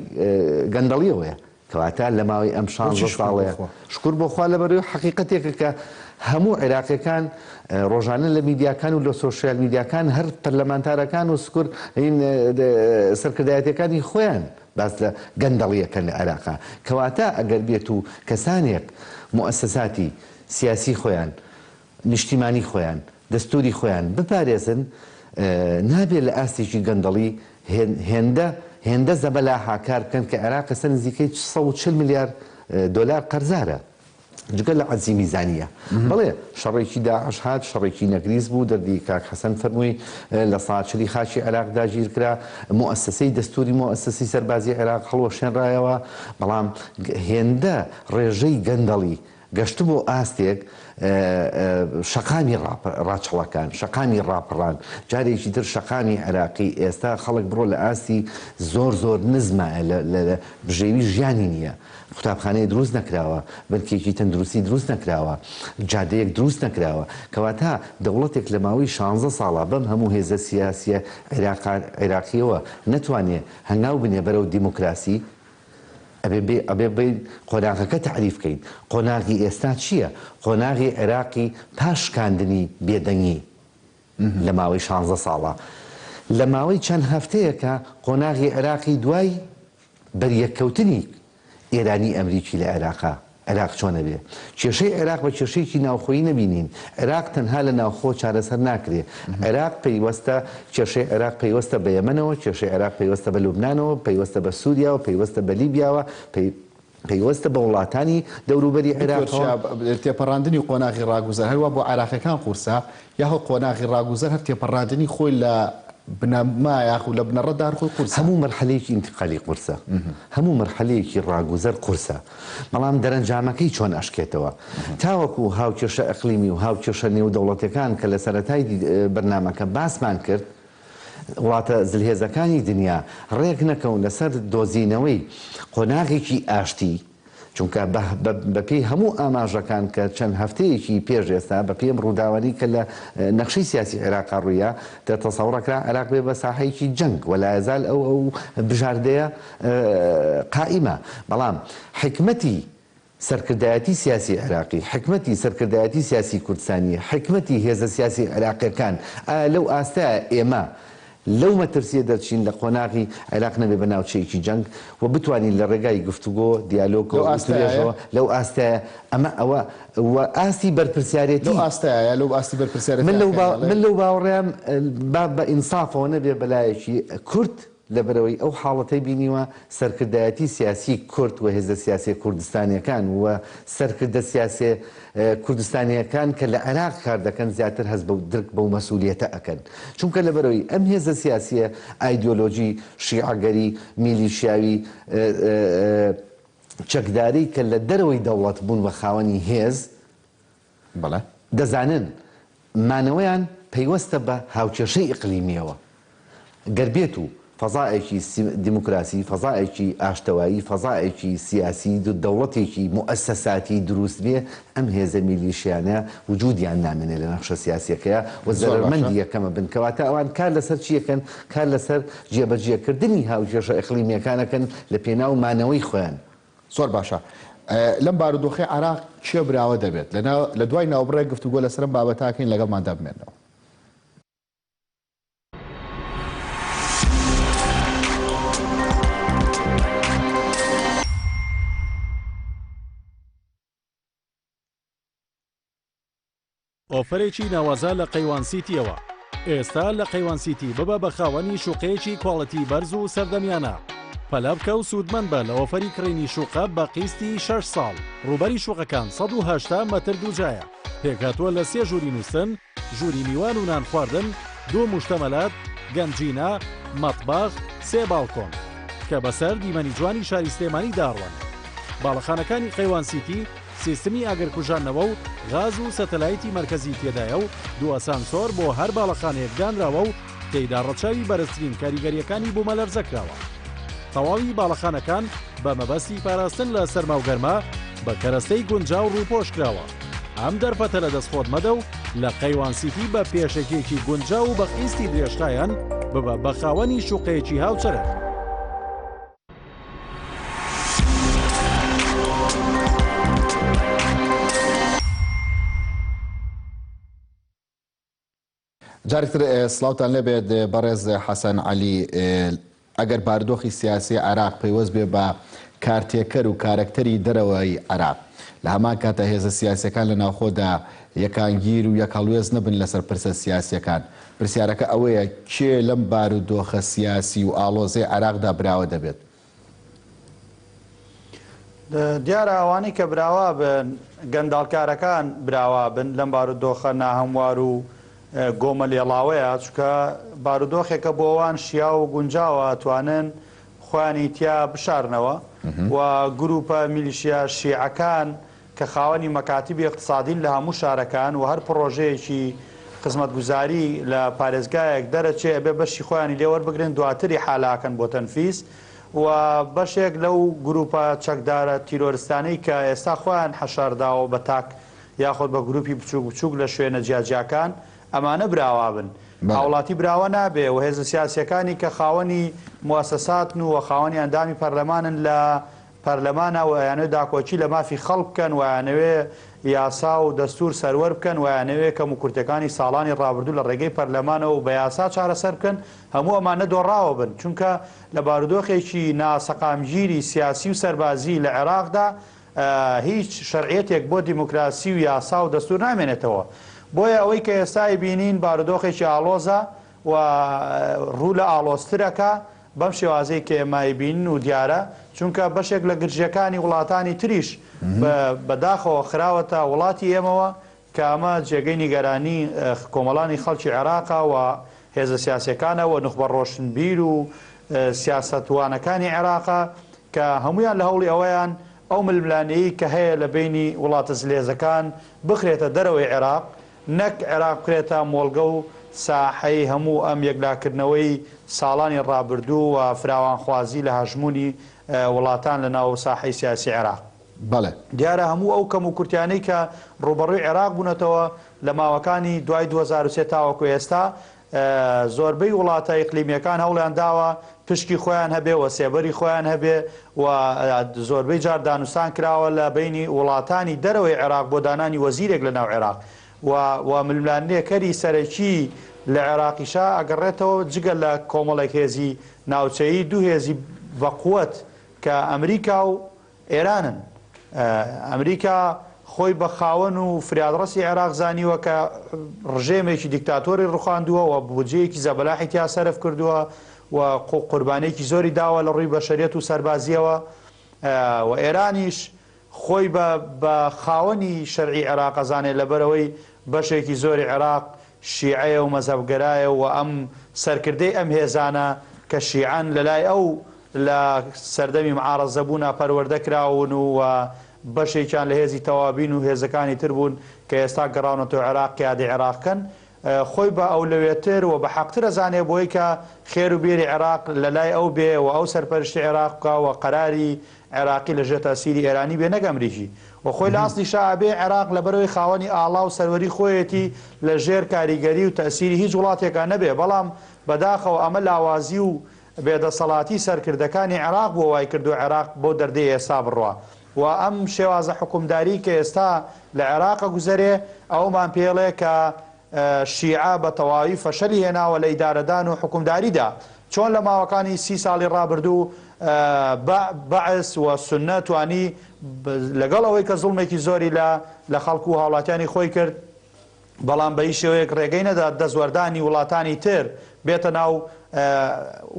گەندەڵیەوەیە کەواتە لە ماوەی ئەم 16 ساڵەیە شکر بۆ خوا لەبەرەوەی حەقیقەتێکە کە هەموو عێراقیەکان ڕۆژانە لە میدیاکان و لە سۆشیال میدیاکان هەر پەرلەمانتارەکان و سکور سەرکردایەتەکانی خۆیان باس لە گەندەڵیەکەن لە عێراقا کەواتە ئەگەر بێت و کەسانێک مؤسساتی سیاسی خۆیان نیشتیمانی خۆیان دەستوری خۆیان بپارێزن نابێت لە ئاستێکی گەندەڵی هێندە زەبەلا هاکار بکەن کە عێراق ئێستا نزیکەی 140 میلیارد دۆلار قەرزارە جگە لە عەجزی میزانیە بەڵێ شەڕێکی داعش هات شەڕێکی نەگریز بوو دەردی کاک حەسەن فەرمووی لە ساچری خاچی عێراقدا ژیرکرا مؤسسەی دەستوری مؤسسەی سەربازی عێراق هەڵوەشێنرایەوە بەڵام هێندە ڕێژەی گەندەڵی گەشت بۆ ئاستێک شەقامی ڕاچەڵەکان شەقامی ڕاپەڕان جارێکی تر شەقامی عێراقی ئێستا خەڵک بڕۆ لە ئاستی زۆر نزمە لە بژێوی ژیانی نییە قوتابخانەیە دروست نەکراوە بنکێکی تەندروستی دروست نەکراوە جادەیەک دروست نەکراوە کەواتە دەوڵەتێک لە ماوەی 16 ساڵە بەم هەموو هێزە سیاسیە عێراقیەوە نەتوانێت هەنگاو بنێ بەرەو دیموکراسی ئەبێ بین قۆناغەکە تعریفکەین قۆناغی ئێستا چییە؟ قۆناغی عێراقی پاشکاندنی بێدەنگی لە ماوەی 16 ساڵە لە ماوەی چەند هەفتەیەکە قۆناغی عێراقی دوای بەریەککەوتنی ئێرانی ئەمریکی لە عێراقا عێراق چۆنە بێ کێشەی عێراق بە کێشەیەکی ناوخۆیی نەبینین عێراق تەنها لە ناوخۆ چارەسەر ناکرێ عێراق پەیوەستە کێشەی عێراق پەیوەستە بە یەمەنەوە کێشەی عێراق پەیوەستە بە لوبنانەوە پەیوەستە بە سووریاوە پەیوەستە بە لیبیاوە پەیوەستە بە وڵاتانی دەوروبەری عێراقەوە تێپەڕاندنی قۆناغی ڕاگوزەر هەروە بۆ عێراقیەکان قورسە یاخۆ قۆناغی ڕاگوزەر هەر تێپەڕاندنی خۆی لە بنەما یاخو لە بنەڕەدار خۆی قورسە هەموو مەرحەلەیەکی ئینتقالی قورسە هەموو مەرحەلەیەکی ڕاگوزەر قورسە بەڵام دەرەنجامەکەی چۆن ئەشکێتەوە تاوەکو هاوکێشە ئەقلیمی و هاوکێشە نێودەوڵەتیەکان کە لە سەرەتای بەرنامەکە باسمان کرد وڵاتە زلهێزەکانی دنیا ڕێک نەکەون لەسەر دۆزینەوەی قۆناغێکی ئاشتی چونکە بەپێی هەموو ئاماژەکان کە چەند هەفتەیەکی پێش ئێستا بەپێم ڕووداوەری کە لە نەخشەی سیاسی عێراقا ڕوویە تەسەوڕەکرا عێراق بێ بە ساحەیەکی جەنگ وەلایەزال ئەو بژاردەیە قائیمە بەڵام حکمەتی سەرکردایەتی سیاسی عێراقی حکمەتی سەرکردایەتی سیاسی کوردستانی حکمەتی هێزە سیاسی عێراقیەکان لەو ئاستایە ئێمە لەو مەترسیە دەرچین لە قۆناغی عێراق نەبێ بە ناوچەیەکی جەنگ و بتوانین لە ڕێگای گفتوگۆ دیالۆگەوە لەو ئاستایە ئەمە ئەوە ئاستی بەرپرسیارەتی من لەو باوەڕێم بە ئینسافەوە نەبێ بەلایەکی کورد لەبەرەوەی ئەو حاڵەتەی بینیوە سەرکردایەتی سیاسی کورد و هێزە سیاسی کوردستانیەکان و سەرکردە سیاسی کوردستانیەکان کە لە عێراق کار دەکەن زیاتر هەست بە درک بەو مەسئولیەتە ئەکەن چونکە لەبەرەوەی ئەم هێزە سیاسیە ئایدۆلۆژی شیعەگەری میلیشیاوی چەکداری کە لە دەرەوەی دەوڵەت بوون بە خاوەنی هێز دەزانن مانەوەیان پەیوەستە بە هاوکێشەی ئیقلیمیەوە گەربێت و فەزایەکی دیموکراسی فەزایەکی ئاشتەوایی فەزایەکی سیاسی دەوڵەتێکی مؤسساتی دروست بێ ئەم هێزە میلیشیانە وجودیان نامێنێت لە نەخشە سیاسیەکەیە و زەرمەندی یەکەمە بن کەواتە ئەوان کار لەسەر چیەکەن کار لەسەر جێبەجێکردنی هاوکێشە ئیقلیمیەکانەکەن لە پێناو مانەوەی خۆیان زۆر باشە لەم بارودۆخی عێراق چێ براوە دەبێت لە دوای ناوبڕێک گفتوگۆ لەسەرم بابەتاکەین لەگەڵماندا بمێنەوە ئۆفرێکی ناوازە لە قەیوان سیتیەوە ئێستا لە قەیوان سیتی ببە بە خاوەنی شوقەیەکی کۆڵەتی بەرز و سەردەمیانە پەلە بکە و سوودمەند بە لە ئۆفەری کڕینی شوقە بە قیستی 6 ساڵ ڕوبەری شوقەکان 180 مەتر دووجایە پێکهاتووە لە 3 ژووری نووسن ژووری میوان و نان خواردن 2 موشتەمەلات گەنجینە مەطباخ 3 باڵکۆن کە بەسەر دیمەنی جوانی شاری سلێمانی داڕوان باڵەخانەکانی قەیوان سیتی سیستمی ئاگرکوژانەوە و غاز و سەتەلایتی مرکزی تێدایە و 2 ئەسانسۆر بۆ هەر باڵەخانەیەک دانراوە و تێیدا ڕەچاوی بەرزترین کاریگەریەکانی بوومەلەرزەکراوە تەواوی باڵەخانەکان بە مەبەستی پاراستن لە سەرما و گەرما بە کەرەستەی گونجاو ڕووپۆشکراوە ئەم دەرفەتە لە دەستخۆت مەدە و لە قەیوان سیتی بە پێشەکێکی گونجا و بە قیستی درێژخایەن ببە بە خاوەنی شوقەیەکی هاوچەرە. جارێکتر سڵاوتان لێبێت بەڕێز حەسەن عەلی، ئەگەر بارودۆخی سیاسی عێراق پەیوەست بێ بە کارتێکەر و کارکتەری دەرەوەی عێراق، لە هەمان کاتە هێزە سیاسیەکان لە ناوخۆدا یەکانگیر و یەکەڵوێز نەبن لەسەر پرسە سیاسیەکان. پرسیارەکە ئەوەیە کێ لەم بارودۆخە سیاسی و ئاڵۆزەی عێراقدا براوە دەبێت؟ دیارە ئەوانەی کە براوا بن گەنداڵکارەکان براوا بن لەم بارودۆخە ناهەموار و گۆمە لێڵاوەیە، چکە بارودۆخێکە بۆ ئەوان شیا و گونجاوە توانن خوانی تیا بشارنەوە و گروپە میلیشیا شیعەکان کە خاوەنی مەکاتیبی اقتصادین لە هەموو شارەکان و هەر پرۆژەیەکی خزمەتگوزاری لە پارێزگایەک دەرەچێ بێ بەشی خۆیانی لێوەربگرن دواتری حالاکەن بۆ تەنفیس و بەشێک لەو گروپە چەکدارە تیرۆریستانەی کە ئێستا خۆیان حەشارداوە بە تاک یاخۆت بە گروپی بچوک بچوک لە شوێنە جیاجیاکان ئەمانە براوا بن. هاوڵاتی براوە نابێ و هێزە سیاسیەکانی کە خاوەنی موسەساتن و خاوەنی ئەندامی پەرلەمانن لە پەرلەمانە و یانەوێ داکۆچی لە مافی خەڵک بکەن و یانەوێ یاسا و دەستور سەروەر بکەن و یانەوێ کەم و کورتەکانی ساڵانی ڕابردوو لە ڕێگەی پەرلەمانەوە و بە یاسا چارەسەر بکەن، هەموو ئەمانە دۆڕاوە بن، چونکە لە بارودۆخێکی ناسەقامگیری سیاسی و سەربازی لە عێراقدا هیچ شەرعیەتێک بۆ دیموکراسی و یاسا و دەستور نامێنێتەوە. بۆیە ئەوەی کە ئێستای بینین بارودۆخێکی ئاڵۆزە و ڕوو لە ئاڵۆزترەکە بەم شێوازەی کە ئێمای بینین و دیارە، چونکە بەشێک لە گرژەکانی وڵاتانی تریش بەداخەوە خراوەتە وڵاتی ئێمەوە کە ئەمە جێگەی نیگەرانی کۆمەڵانی خەڵکی عێراقا و هێزە سیاسیەکانە و نخبە ڕۆشنبیر و سیاسەتوانەکانی عێراقا کە هەمویان لە هەوڵی ئەوەیان ئەو ململانەیە کە هەیە لە بینی وڵاتە زلێزەکان بخرێتە دەرەوەی عێراق، نەک عێراق بکرێتە مۆڵگە و ساحەی هەموو ئەم یەکلاکردنەوەی ساڵانی ڕابردوو و فراوانخوازی لە هەژمونی وڵاتان لە ناو ساحەی سیاسی عێراق. بەڵێ دیارە هەموو ئەو کەم و کورتیانەی کە ڕوبەڕووی عێراق بوونەتەوە لە ماوەکانی دوای 2023 تاوەکو ئێستا زۆربەی وڵاتە ئیقلیمیەکان هەوڵیان داوە پشکی خۆیان هەبێ و سێبەری خۆیان هەبێ و زۆربەی جار دانوستان کراوە لە بینی وڵاتانی دەرەوەی عێراق بۆ دانانی وەزیرێک لە ناو عێراق و ململانەیەکەری سەرەکی لە عێراقیشا ئەگەڕێتەوە جگە لە کۆمەڵێک هێزی ناوچەیی دوو هێزی بەقووەت کە ئەمریکا و ئێرانن. ئەمریکا خۆی بە خاوەن و فریادڕەسی عێراق زانیوە کە ڕژێمێکی دیکتاتۆری ڕوخاندووە و بودجەیەکی زەبەلاحی تیا سەرف کردووە و قوربانێکی زۆری داوە لە ڕووی بەشەریەت و سەربازیەوە و ئێرانیش خۆی بە خاوەنی شەرعی عێراق ئەزانێت لەبەرەوەی بەشێکی زۆری عێراق شیعەیە و مەزەبگەرایە و ئەم سەرکردەی ئەم هێزانە کە شیعان لەلای ئەو لە سەردەمی معارەزەبوونا پەروەردەکراون و بەشێکیان لە هێزی تەوابین و هێزەکانی تر بوون کە ئێستا گەڕاونەتەوە عێراق یادی عێراقکەن، خۆی بە ئەولەوێتر و بە حەقترە زانێ بۆی کە خێر و بێری عێراق لەلای ئەو بێ و ئەو سەرپەرشتی عێراق بکە و قەراری عێراقی لەژێر تاسیری ئێرانی بێ نەک ئەمریکی و خۆی لە ئاسڵی شابێ عێراق لەبەرەوەی خاوەنی ئاڵا و سەروەری خۆیەتی لە ژێر کاریگەری و تەسیری هیچ وڵاتێکە نەبێ، بەڵام بەداخەوە ئەمە لاوازی و بێدەسەڵاتی سەرکردەکانی عێراق بۆ وای کردو عێراق بۆ دەردەی ئێستا بڕوە و ئەم شێوازە حکومداری کە ئێستا لە عێراقە گوزەرێ ئەومان پێڵێ کە شیعە بە تەواوی فەشەلی هێناوە لە ئیدارەدان و حکومداریدا، چۆن لە ماوەکانی 30 ساڵی ڕابردوو بەعس و سونە توانی لەگەڵ ئەوەی کە زوڵمێکی زۆری لە خەڵکو و هاوڵاتیانی خۆی کرد، بەڵام بە هیچ شێوەیەک ڕێگەی نەدا دەزوەردانی وڵاتانی تر بێتە ناو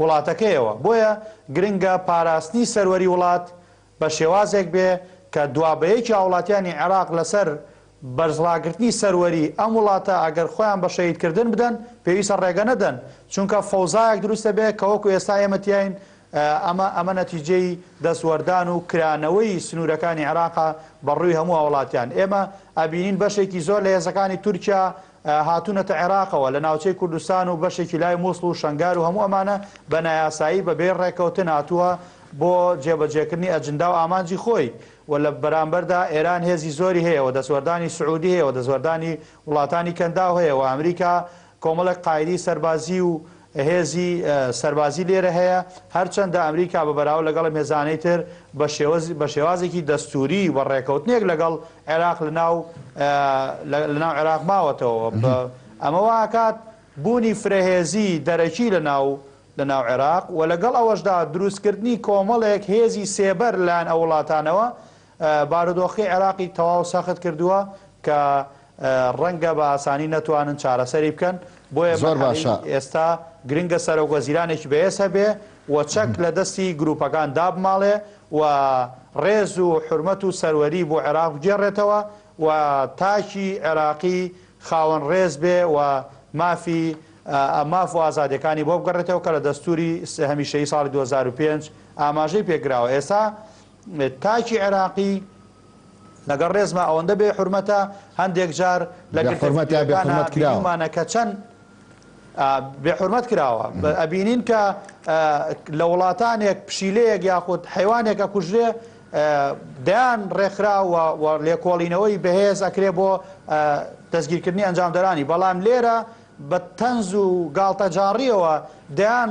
وڵاتەکەیەوە. بۆیە گرنگە پاراستنی سەروەری وڵات بە شێوازێک بێ کە دوابەیەکی هاوڵاتیانی عێراق لەسەر بەرزڵاگرتنی سەروەری ئەم وڵاتە ئەگەر خۆیان بە شەهیدکردن بدەن پێویستە ڕێگە نەدەن، چونکە فەوزایەک دروستە بێ کە وەکو ئێستا ئێمەتیاین ئەمە نەتیجەی دەسوەردان و کرانەوەی سنوورەکانی عێراقا بەڕووی هەموو وڵاتیان. ئێمە ئەبینین بەشێکی زۆر لە هێزەکانی تورکیا هاتوونەتە عێراقەوە لە ناوچەی کوردستان و بەشێکی لای مووسڵ و شەنگار و هەموو ئەمانە بە نایاسایی بە بێ ڕێکەوتن هاتووە بۆ جێبەجێکردنی ئەجندا و ئامانجی خۆی و لە بەرامبەردا ئێران هێزی زۆری هەیە و دەسوەردانی سعودی هەیە و دەسوەردانی وڵاتانی کەندا هەیە و ئەمریکا کۆمەڵێک قایدی سەربازی و هێزی سەربازی لێرە هەیە هەرچەندە ئەمریکا بە بەراو لەگەڵ هێزانەی تر بە شێوازێکی دەستوری و ڕێکەوتنێک لەگەڵ عێراق لەناو عێراق ماوەتەوە ئەمە واکات بوونی فرەهێزی دەرەکی لەناو عێراق و لەگەڵ ئەوەشدا دروستکردنی کۆمەڵێک هێزی سێبەر لایەن ئەو وڵاتانەوە بارودۆخی عێراقی تەواو سەخت کردووە کە ڕەنگە بە ئاسانی نەتوانن چارەسەری بکەن بۆیە زۆر باشە ئێستا گرنگە سەرۆکوەزیرانێکی بەهێز هەبێ و چەک لە دەستی گروپەکان دابماڵێ و ڕێز و حرمەت و سەروەری بۆ عێراق بگێڕێتەوە و تاکی عێراقی خاوەن ڕێز بێ و ماف و ئازادیەکانی بۆ بگەڕێتەوە کە لە دەستوری هەمیشەیی ساڵی 2005 ئاماژەی پێکراوە. ئێستا تاکی عێراقی لەگەڵ ڕێزمە ئەوەندە بێ حرمەتە هەندێک جار لە گرتمانەکە چەند بێحرمەت کراوە ئەبینین کە لە وڵاتانێک پشیلەیەک یاخود حیوانێکە کوژرێ دەیان ڕێکخراوە لێکۆڵینەوەی بەهێز ئەکرێ بۆ دەستگیرکردنی ئەنجامدەرانی بەڵام لێرە بە تەنز و گاڵتەجاڕیەوە دەیان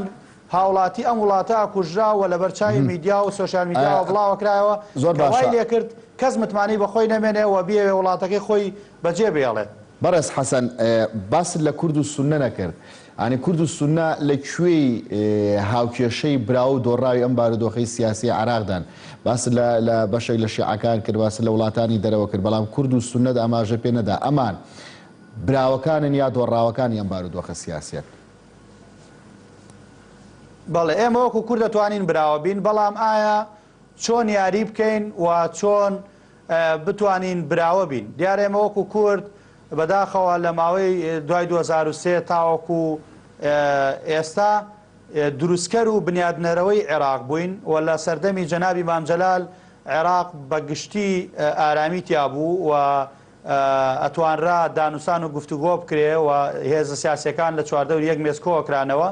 هاوڵاتی ئەم وڵاتە کوژراوە لە بەرچاوی میدیا و سۆشیال میدیاوە بڵاوەکرایەوە زۆر باشە لێ کرد کەس متمانی بەخۆی نەمێنێ و بێ وڵاتەکەی خۆی بەجێ بێڵێت. بەڕێز حەسەن باس لە کورد و سونە نەکرد ئەنی کورد و سونە لەکوێی هاوکێشەی براو و دۆڕاوی ئەم بارودۆخەی سیاسی عێراقدان باس لە بەشێک لە شیعەکان کرد باس لە وڵاتانی دەرەوە کرد بەڵام کورد و سونەت ئاماژە پێ نەدا ئەمان براوەکانن یا دۆڕاوەکانی ئەم بارودۆخە سیاسیەت. بەڵێ ئێمە وەکو کورد دەتوانین براوە بین بەڵام ئایا چۆن یاری بکەین و چۆن بتوانین براوە بین دیارە ئێمە وەکو کورد بەداخەوە لە ماوەی دوای 2023 تاوەکو ئێستا دروستکەر و بنیادنەرەوەی عێراق بووین و لە سەردەمی جەنابی مامجەلال عێراق بە گشتی ئارامی تیا بوو و ئەتوانرا دانوسان و گفتوگۆ بکرێ و هێزە سیاسیەکان لە چواردەوری یەک مێزکۆکرانەوە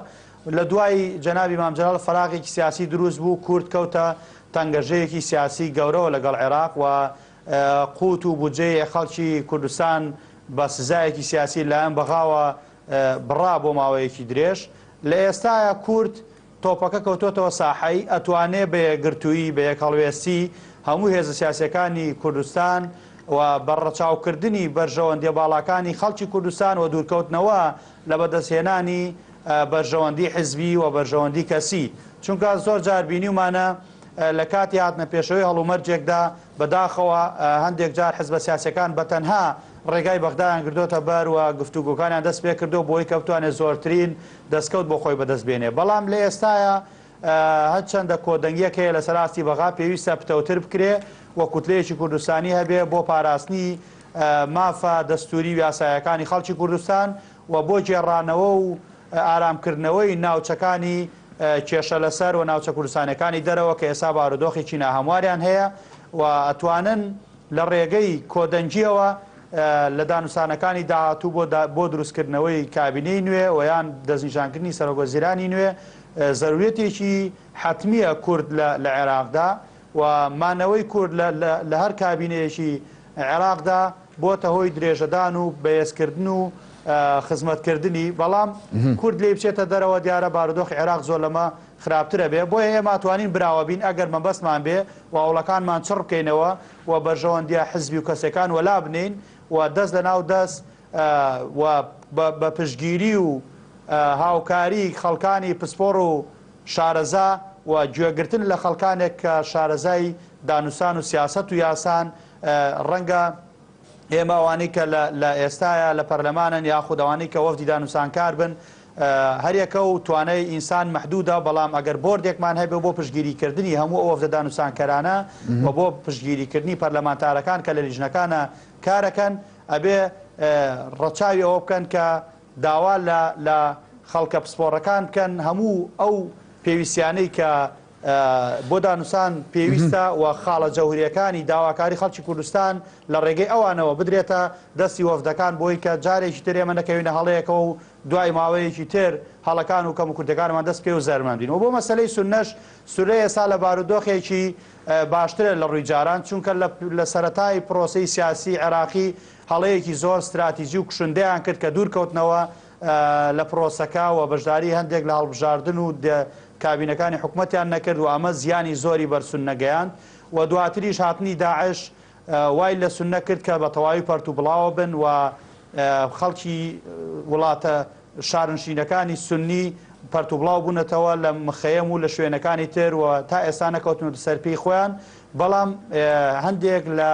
لە دوای جەنابی مامجەلال فەراغێکی سیاسی دروست بوو کورد کەوتە تەنگەژەیەکی سیاسی گەورەوە لەگەڵ عێراق و قوت و بودجەی خەڵکی کوردستان بە سزایەکی سیاسی لایەن بەغاوە بڕا بۆ ماوەیەکی درێژ لە ئێستاە کورد تۆپەکە کەوتۆتەوە ساحەی ئەتوانێ بە یەکگرتووی بە یەکهەڵوێستی هەموو هێزە سیاسیەکانی کوردستان و بەڕەچاوکردنی بەرژەوەندیە باڵاکانی خەڵکی کوردستان و دوورکەوتنەوە لە بەدەستهێنانی بەرژەوەندی حزبی و بەرژەوەندی کەسی چونکە زۆر جار بینیومانە لە کاتی هاتنە پێشەوەی هەڵومەرجێکدا بەداخەوە هەندێک جار حزبە سیاسەکان بەتەنها ڕێگای بەغدایان کردوتە بەر و گفتوگۆکانیان دەست پێ کردو بۆی کە بتوانێت زۆرترین دەستکەوت بۆ خۆی بەدەست بێنێ بەڵام لە ئێستاە هەرچەندە کۆدەنگیەک هەیە لە سەراستی بەغا پێویستە پتەوتر بکرێ و کوتلەیەکی کوردستانی هەبێ بۆ پاراستنی مافە دەستوری و یاسایەکانی خەڵکی کوردستان و بۆ گێڕانەوە و ئارامکردنەوەی ناوچەکانی کێشە لەسەر و ناوچە کوردستانەکانی دەرەوە کە ئێستا بارودۆخێکی ناهەمواریان هەیە و ئەتوانن لە ڕێگەی کۆدەنجیەوە لە دانوسانەکانی داهاتوو بۆ دروستکردنەوەی کابینەی نوێ و یان دەستنیشانکردنی سەرۆکوەزیرانی نوێ زەروریەتێکی حتمیە کورد لە عێراقدا و مانەوەی کورد لە هەر کابینەیەکی عێراقدا بۆتە هۆی درێژەدان و بەهێزکردن و خزمەتکردنی بەڵام کورد لێ بچێتە دەرەوە دیارە بارودۆخی عێراق زۆر لەمە خراپترە بێ بۆیە ئێمە توانین براوە بین ئەگەر مەبەستمان بێ و هەوڵەکانمان چڕ بکەینەوە و بەرژەوەندیە حزبی و کەسەکان وەلا بنین و دەست لە ناو دەست و بە پشتگیری و هاوکاری خەڵکانی پسپۆڕ و شارەزا و گوێگرتن لە خەڵکانێک کە شارەزای دانوسان و سیاست و یاسان ڕەنگە ئێمە ئەوانەی کە لە ئێستاە لە پەرلەمانن یاخود ئەوانەی کە وەفدی دانوسانکار بن هەریەکە و توانای ئینسان مەحدودە بەڵام ئەگەر بۆردێکمان هەبێ بۆ پشتگیریکردنی هەموو ئەو وەفدە دانوسانکەرانە و بۆ پشتگیریکردنی پەرلەمانتارەکان کە لە لیژنەکانە کارەکەن ئەبێ ڕەچاوی ئەوە بکەن کە داوا لە خەڵکە پسپۆڕەکان بکەن هەموو ئەو پێویستیانەی کە بۆ دانووسان پێویستە و خاڵە جەوهریەکانی داواکاری خەڵکی کوردستان لە ڕێگەی ئەوانەوە بدرێتە دەستی وەفدەکان بۆی کە جارێکی تر ئێمە نەکەوینە هەڵەیەکەوە و دوای ماوەیەکی تر هەڵەکان و کەم و کوردەکانمان دەست پێ و زەرمەندین و بۆ مەسەلەی سونەش سورەیە ئێستا لە بارودۆخێکی باشترە لە ڕووی جاران چونکە لە سەرەتای پرۆسەی سیاسی عێراقی هەڵەیەکی زۆر استراتیژی و کوشندەیان کرد کە دوورکەوتنەوە لە پرۆسەکە و بەشداری هەندێک لە هەڵبژاردن و کابینەکانی حکوومەتیان نەکرد و ئەمە زیانی زۆری بەر سوننە گەیاند و دواتریش هاتنی داعش وای لە سوننە کرد کە بە تەواوی پەرت و بڵاوە بن و خەڵکی وڵاتە شارنشینەکانی سوننی پەرت و بڵاو بوونەتەوە لە مخەیەم و لە شوێنەکانی تر و تا ئێستا نەکەوتنەوە سەرپێی خۆیان بەڵام هەندێک لە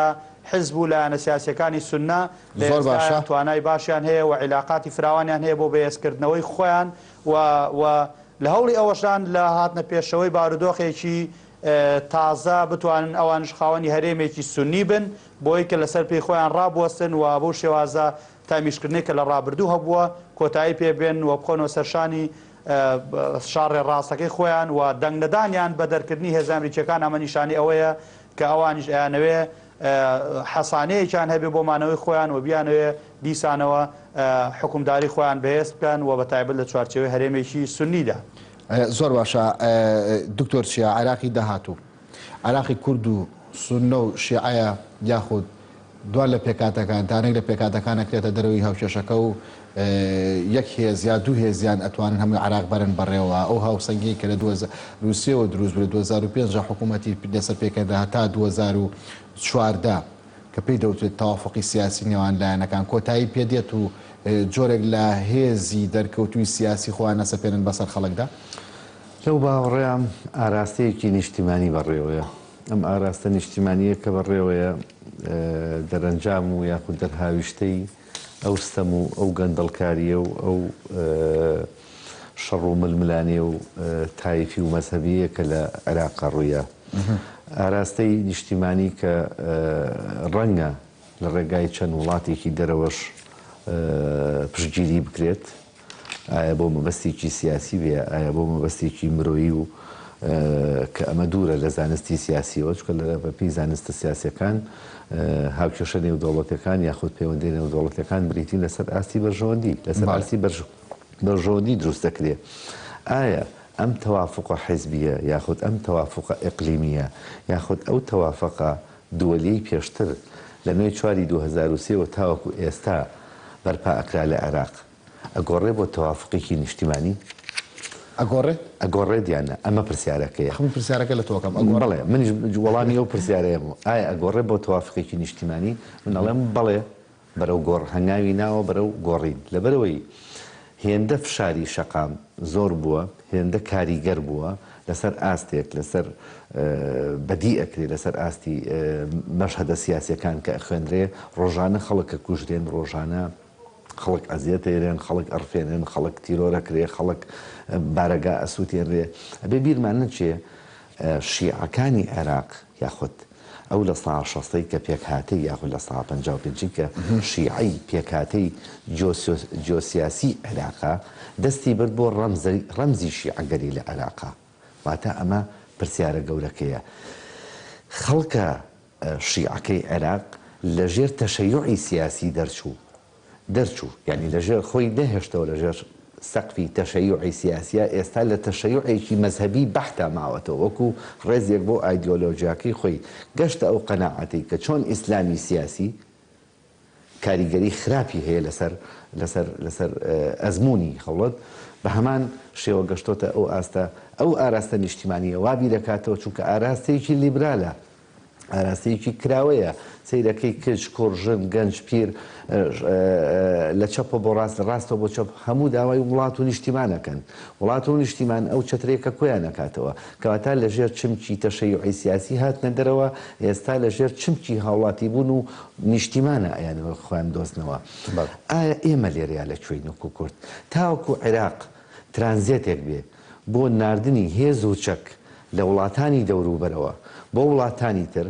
حزب و لایەنە سیاسیەکانی سوننە توانای باشیان هەیە و عیلاقاتی فراوانیان هەیە بۆ بەهێزکردنەوەی خۆیان و لە هەوڵی ئەوەشان لە هاتنە پێشەوەی بارودۆخێکی تازە بتوانن ئەوانش خاوەنی هەرێمێکی سوننی بن بۆی کە لەسەر پێی خۆیان ڕابوەستن و بۆ شێوازە تامیشکردنی کە لە ڕابردوو هەبووە کۆتایی پێبێن و بخۆنەوە سەرشانی شاڕێ ڕاستەکەی خۆیان و دەنگنەدانیان بە دەرکردنی هێزە ئەمریکیەکان ئەمە نیشانی ئەوەیە کە ئەوانیش ئەیانەوێ حەسانەیەکیان هەبێ بۆ مانەوەی خۆیان و بیانەوێ دیسانەوە حکومداری خۆیان بەهێز بکەن و بە تایبەت لە چوارچێوەی هەرێمێکی سوننیدا. زۆر باشە دکتۆر چیا عێراقی داهاتوو عێراقی کورد و سوننە و شیعەیە یاخود دوان لە پێکاتەکانتانێک لە پێکاتەکانەکرێتە دەرەوەی هاوکێشەکە و یەک هێز یا دوو هێزیان ئەتوانن هەمووی عێراق بەرن بەڕێوە ئەو هاوسەنگی کە لە رووسیەوە دروست بوو لە 2005 حکوومەتی لەسەر پێکەدا تا 2014 کە پێی دەوترێت تەوافقی سیاسی نێوان لایەنەکان کۆتایی پێدێت و جۆرێک لە هێزی دەرکەوتوی سیاسی خۆیان نەسەپێنن بەسەر خەڵکدا لەو باوەڕێیان ئاراستەیەکی نیشتیمانی بەڕێوەیە ئەم ئاراستە نیشتیمانیە کە بەڕێوەیە دەرەنجام و یاخود دەرهاویشتەی ئەو ستەم و ئەو گەندەڵکاریە و ئەو شەڕ و ململانێ و تایفی و مەسەبیە کە لە عێراقا ڕوویە ئاراستەی نیشتیمانی کە ڕەنگە لە ڕێگای چەند وڵاتێکی دەرەوەش پشتگیری بکرێت ئایا بۆ مەبەستێکی سیاسی بێ ئایا بۆ مەبەستێکی مرۆیی و کە ئەمە دوورە لە زانستی سیاسیەوە چکە لە بەپی زانستە سیاسەکان هاوکێشە نێودەوڵەتەکان یاخود پەیوەندی نێودەوڵەتەکان بریتین لەسەر ئاستی بەرژەوەندی لەسەر ئاستی بەرژەوەندی دروست دەکرێت ئایا ئەم تەوافقە حیزبیە یاخود ئەم تەوافقە ئیقلیمیە یاخود ئەو تەوافقە دووەلیەی پێشتر لە نوێی چواری 2023 تاوەکو ئێستا بەرپا ئەکرا لە عێراق ئەگۆڕێ بۆ تەوافقێکی نیشتیمانی ئەگۆڕێ دیانە ئەمە پرسیارەکەیە هەموو پرسیارەکە لە تۆکەم بەڵێ منیش وەڵامی ئەو پرسیارەیەم ئایا ئەگۆڕێ بۆ تەوافقێکی نیشتیمانی من ئەڵێم بەڵێ بەرەو گۆڕ هەنگاوی ناوە بەرەو گۆڕین لەبەرەوەی هێندە فشاری شەقام زۆر بووە هێندە کاریگەر بووە لەسەر ئاستێک لەسەر بەدی ئەکرێ لەسەر ئاستی مەشهەدە سیاسیەکان کە خوێندرێ ڕۆژانە خەڵکە کوژرێن ڕۆژانە خەڵک ئەزیەتێرێن خەڵک ئەرفێنن خەڵک تیرۆرەکرێ خەڵک بارەگا ئەسووتێنرێ ئەبێ بیرمان نەچێ شیعەکانی عێراق یاخود ئەو لە ساڵ 60 کە پێکهاتەی یاخود لە ساڵ 55 کە شیعەی پێکهاتەی جیۆسیاسی عێراقا دەستی برد بۆ ڕەمزی شیعەگەری لە عێراقا واتە ئەمە پرسیارە گەورەکەیە خەڵکە شیعەکەی عێراق لەژێر تەشەیوعی سیاسی دەرچوو یعنی لەژێر خۆی نەهێشتەوە لەژێر سەقفی تەشەیوعی سیاسیە ئێستا لە تەشەیوعێکی مەزهەبی بەحتا ماوەتەوە وەکو ڕێزێک بۆ ئایدیۆلۆژیاکەی خۆی گەشتە ئەو قەناعەتی کە چۆن ئیسلامی سیاسی کاریگەری خراپی هەیە لەسەر ئەزمموی خەوڵەت بە هەمان شێوە گەشتۆتە ئەو ئاراستە نیشتیمانیە وابی دەکاتەوە چونکە ئاراستەیەکی لیبرالە ئاراستەیەکی کراوەیە سیرەکەی کچ کوڕژن گەنج پیر لە چەپە بۆ ڕاستەوە بۆ چەپ هەموو داوای وڵات و نیشتیمانەکەن وڵات و نیشتیمان ئەو چترێکە کۆیان نکاتەوە کەواتە لەژێر چمکی تەشەیوعی سیاسی هاتنە دەرەوە ئێستا لەژێر چمکی هاوڵاتی بوون و نیشتیمانە ئەیانەوە خۆیان دۆستنەوە ئایا ئێمە لێرەیە لەکوێین وەکو کورد تاوەکو عێراق ترانزیتێک بێ بۆ ناردنی هێز و چەک لە وڵاتانی دەوروبەرەوە بۆ وڵاتانی تر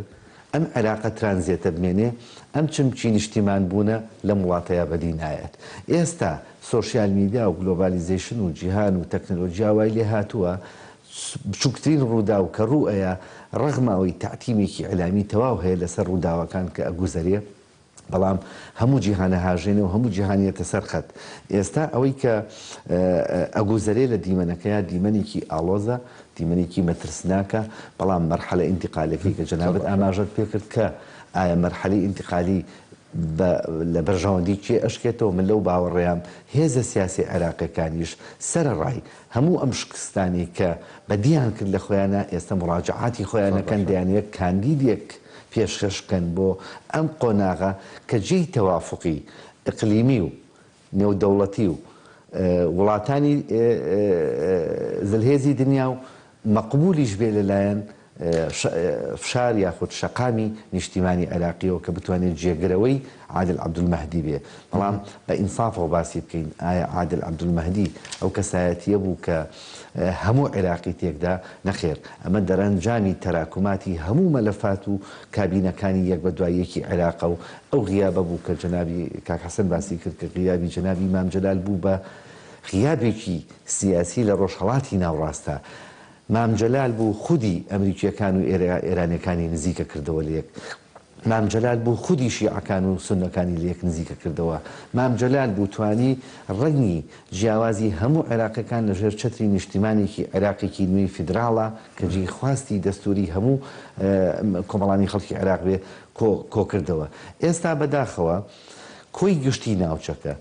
ئەم عێراقە ترانزیێتە بمێنێ ئەم چمکی نیشتیمان بوونە لەم وڵاتەیە بەدی نایەت ئێستا سۆشیال میدیا و گلۆبالیزیشن و جیهان و تەکنۆلۆژیا وای لێ هاتووە بچووکترین ڕوودا و کە ڕوئەیە ڕغماوەی تعتیمێکی ئەلامی تەواو هەیە لەسەر ڕووداوەکان کە ئەگوزەرێ بەڵام هەموو جیهانە هاژێنە و هەموو جیهانیەتە سەرخەت. ئێستا ئەوەی کە ئەگوزەرێ لە دیمەنەکەیە دیمەنێکی ئاڵۆزە، دیمەنێکی مەترسناکە، بەڵام مەرحەلە ئینتیقالەکەی کە جەنابەت ئاماژەت پێکرد کە ئایا مەرحەلەی ئینتیقالی لە بەرژەوەندی کێ ئەشکێتەوە. من لەو باوەڕێیان هێزە سیاسی عێراقیەکانیش سەرڕای هەموو ئەم شکستانی کە بەدیان کرد لە خۆیانە ئێستا مڕاجعاتی خۆیانەکەن دەیانەیە کاندیدێک پێشکەشکەن بۆ ئەم قۆناغە کە جێی تەوافقی ئەقلیمی و نێودەوڵەتی و وڵاتانی زلهێزی دنیا و مەقبولیش بێ لەلایەن فشار یاخود شەقامی نیشتیمانی عێراقیەوە کە بتوانێت جێگرەوەی عادل عەبدولمەهدی بێ. بەڵام بە ئینسافەوە باسی بکەین ئایا عادل عەبدولمەهدی ئەو کەسایەتیە بوو کە هەموو عێراقی تێکدا نەخێر. ئەمە دەرەنجامی تەراکماتی هەموو مەلەفات و کابینەکانی یەک بە دوای یەکی عێراقە و ئەو غیابە بوو کە جەنابی کاک حەسەن باسی کرد کە غیابی جەنابی مام جەلال بوو بە غیابێکی سیاسی لە ڕۆژهەڵاتی ناوڕاستە. مام جەلال بوو خودی ئەمریکیەکان و ئێرانیەکانی نزیکە کردەوە لە یەک. مام جەلال بوو خودی شیعەکان و سوننەکانی لە یەک نزیکە کردەوە. مام جەلال بوو توانی ڕەنگی جیاوازی هەموو عێراقیەکان لەژێر چەتری نیشتیمانێکی عێراقێکی نوێی فیدراڵە کە جێی خواستی دەستوری هەموو کۆمەڵانی خەڵکی عێراق بێ کۆ کردەوە. ئێستا بەداخەوە کۆی گشتی ناوچەکە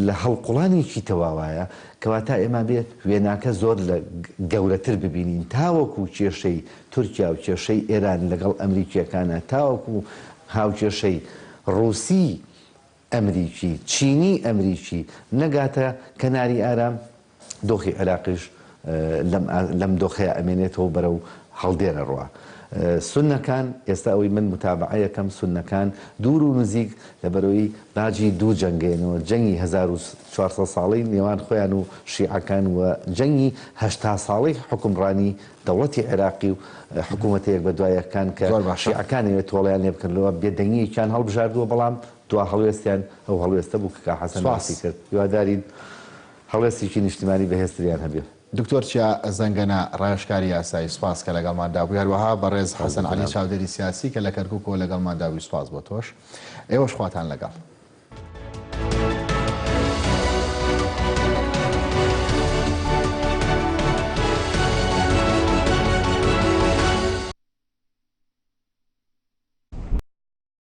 لە هەڵقوڵانێکی تەواوایە کەواتە ئێمە بێت وێناکە زۆر لە گەورەتر ببینین تاوەکو کێشەی تورکیا و کێشەی ئێران لەگەڵ ئەمریکیەکانە تاوەکو هاوکێشەی ڕووسی ئەمریکی چینی ئەمریکی نەگاتە کەناری ئارام دۆخی عێراقیش لەم دۆخەیە ئەمێنێتەوە بەرەو هەڵدێنە ڕوا. سوننەکان ئێستا ئەوەی من متابعەیەکەم سوننەکان دوور و نزیک لەبەرەوەی باجی دوو جەنگێنەوە جەنگی 1400 ساڵی نێوان خۆیان و شیعەکان و جەنگی 80 ساڵی حکومڕانی دەوڵەتی عێراقی و حکوومەتەیەک بە دوایەکان کە شیعەکانەوێت تۆڵیان لێ بکردنەوە بێدەنگیەکیان هەڵبژاردووە بەڵام دوا هەڵوێستیان ئەو هەڵوێستە بوو کە حەسەن باسی کرد. هیوادارین هەڵوێستێکی نیشتیمانی بەهێزتریان هەبێت. دکتۆر چیا زەنگەنە ڕایشکاری یاسایی سوپاس کە لەگەڵماندا بووی، هەروەها بەڕێز حەسەن عەلی چاودێری سیاسی کە لە کەرکووکەوە لەگەڵماندا بووی سوپاس بۆ تۆش. ئێوەش خواتان لەگەڵ.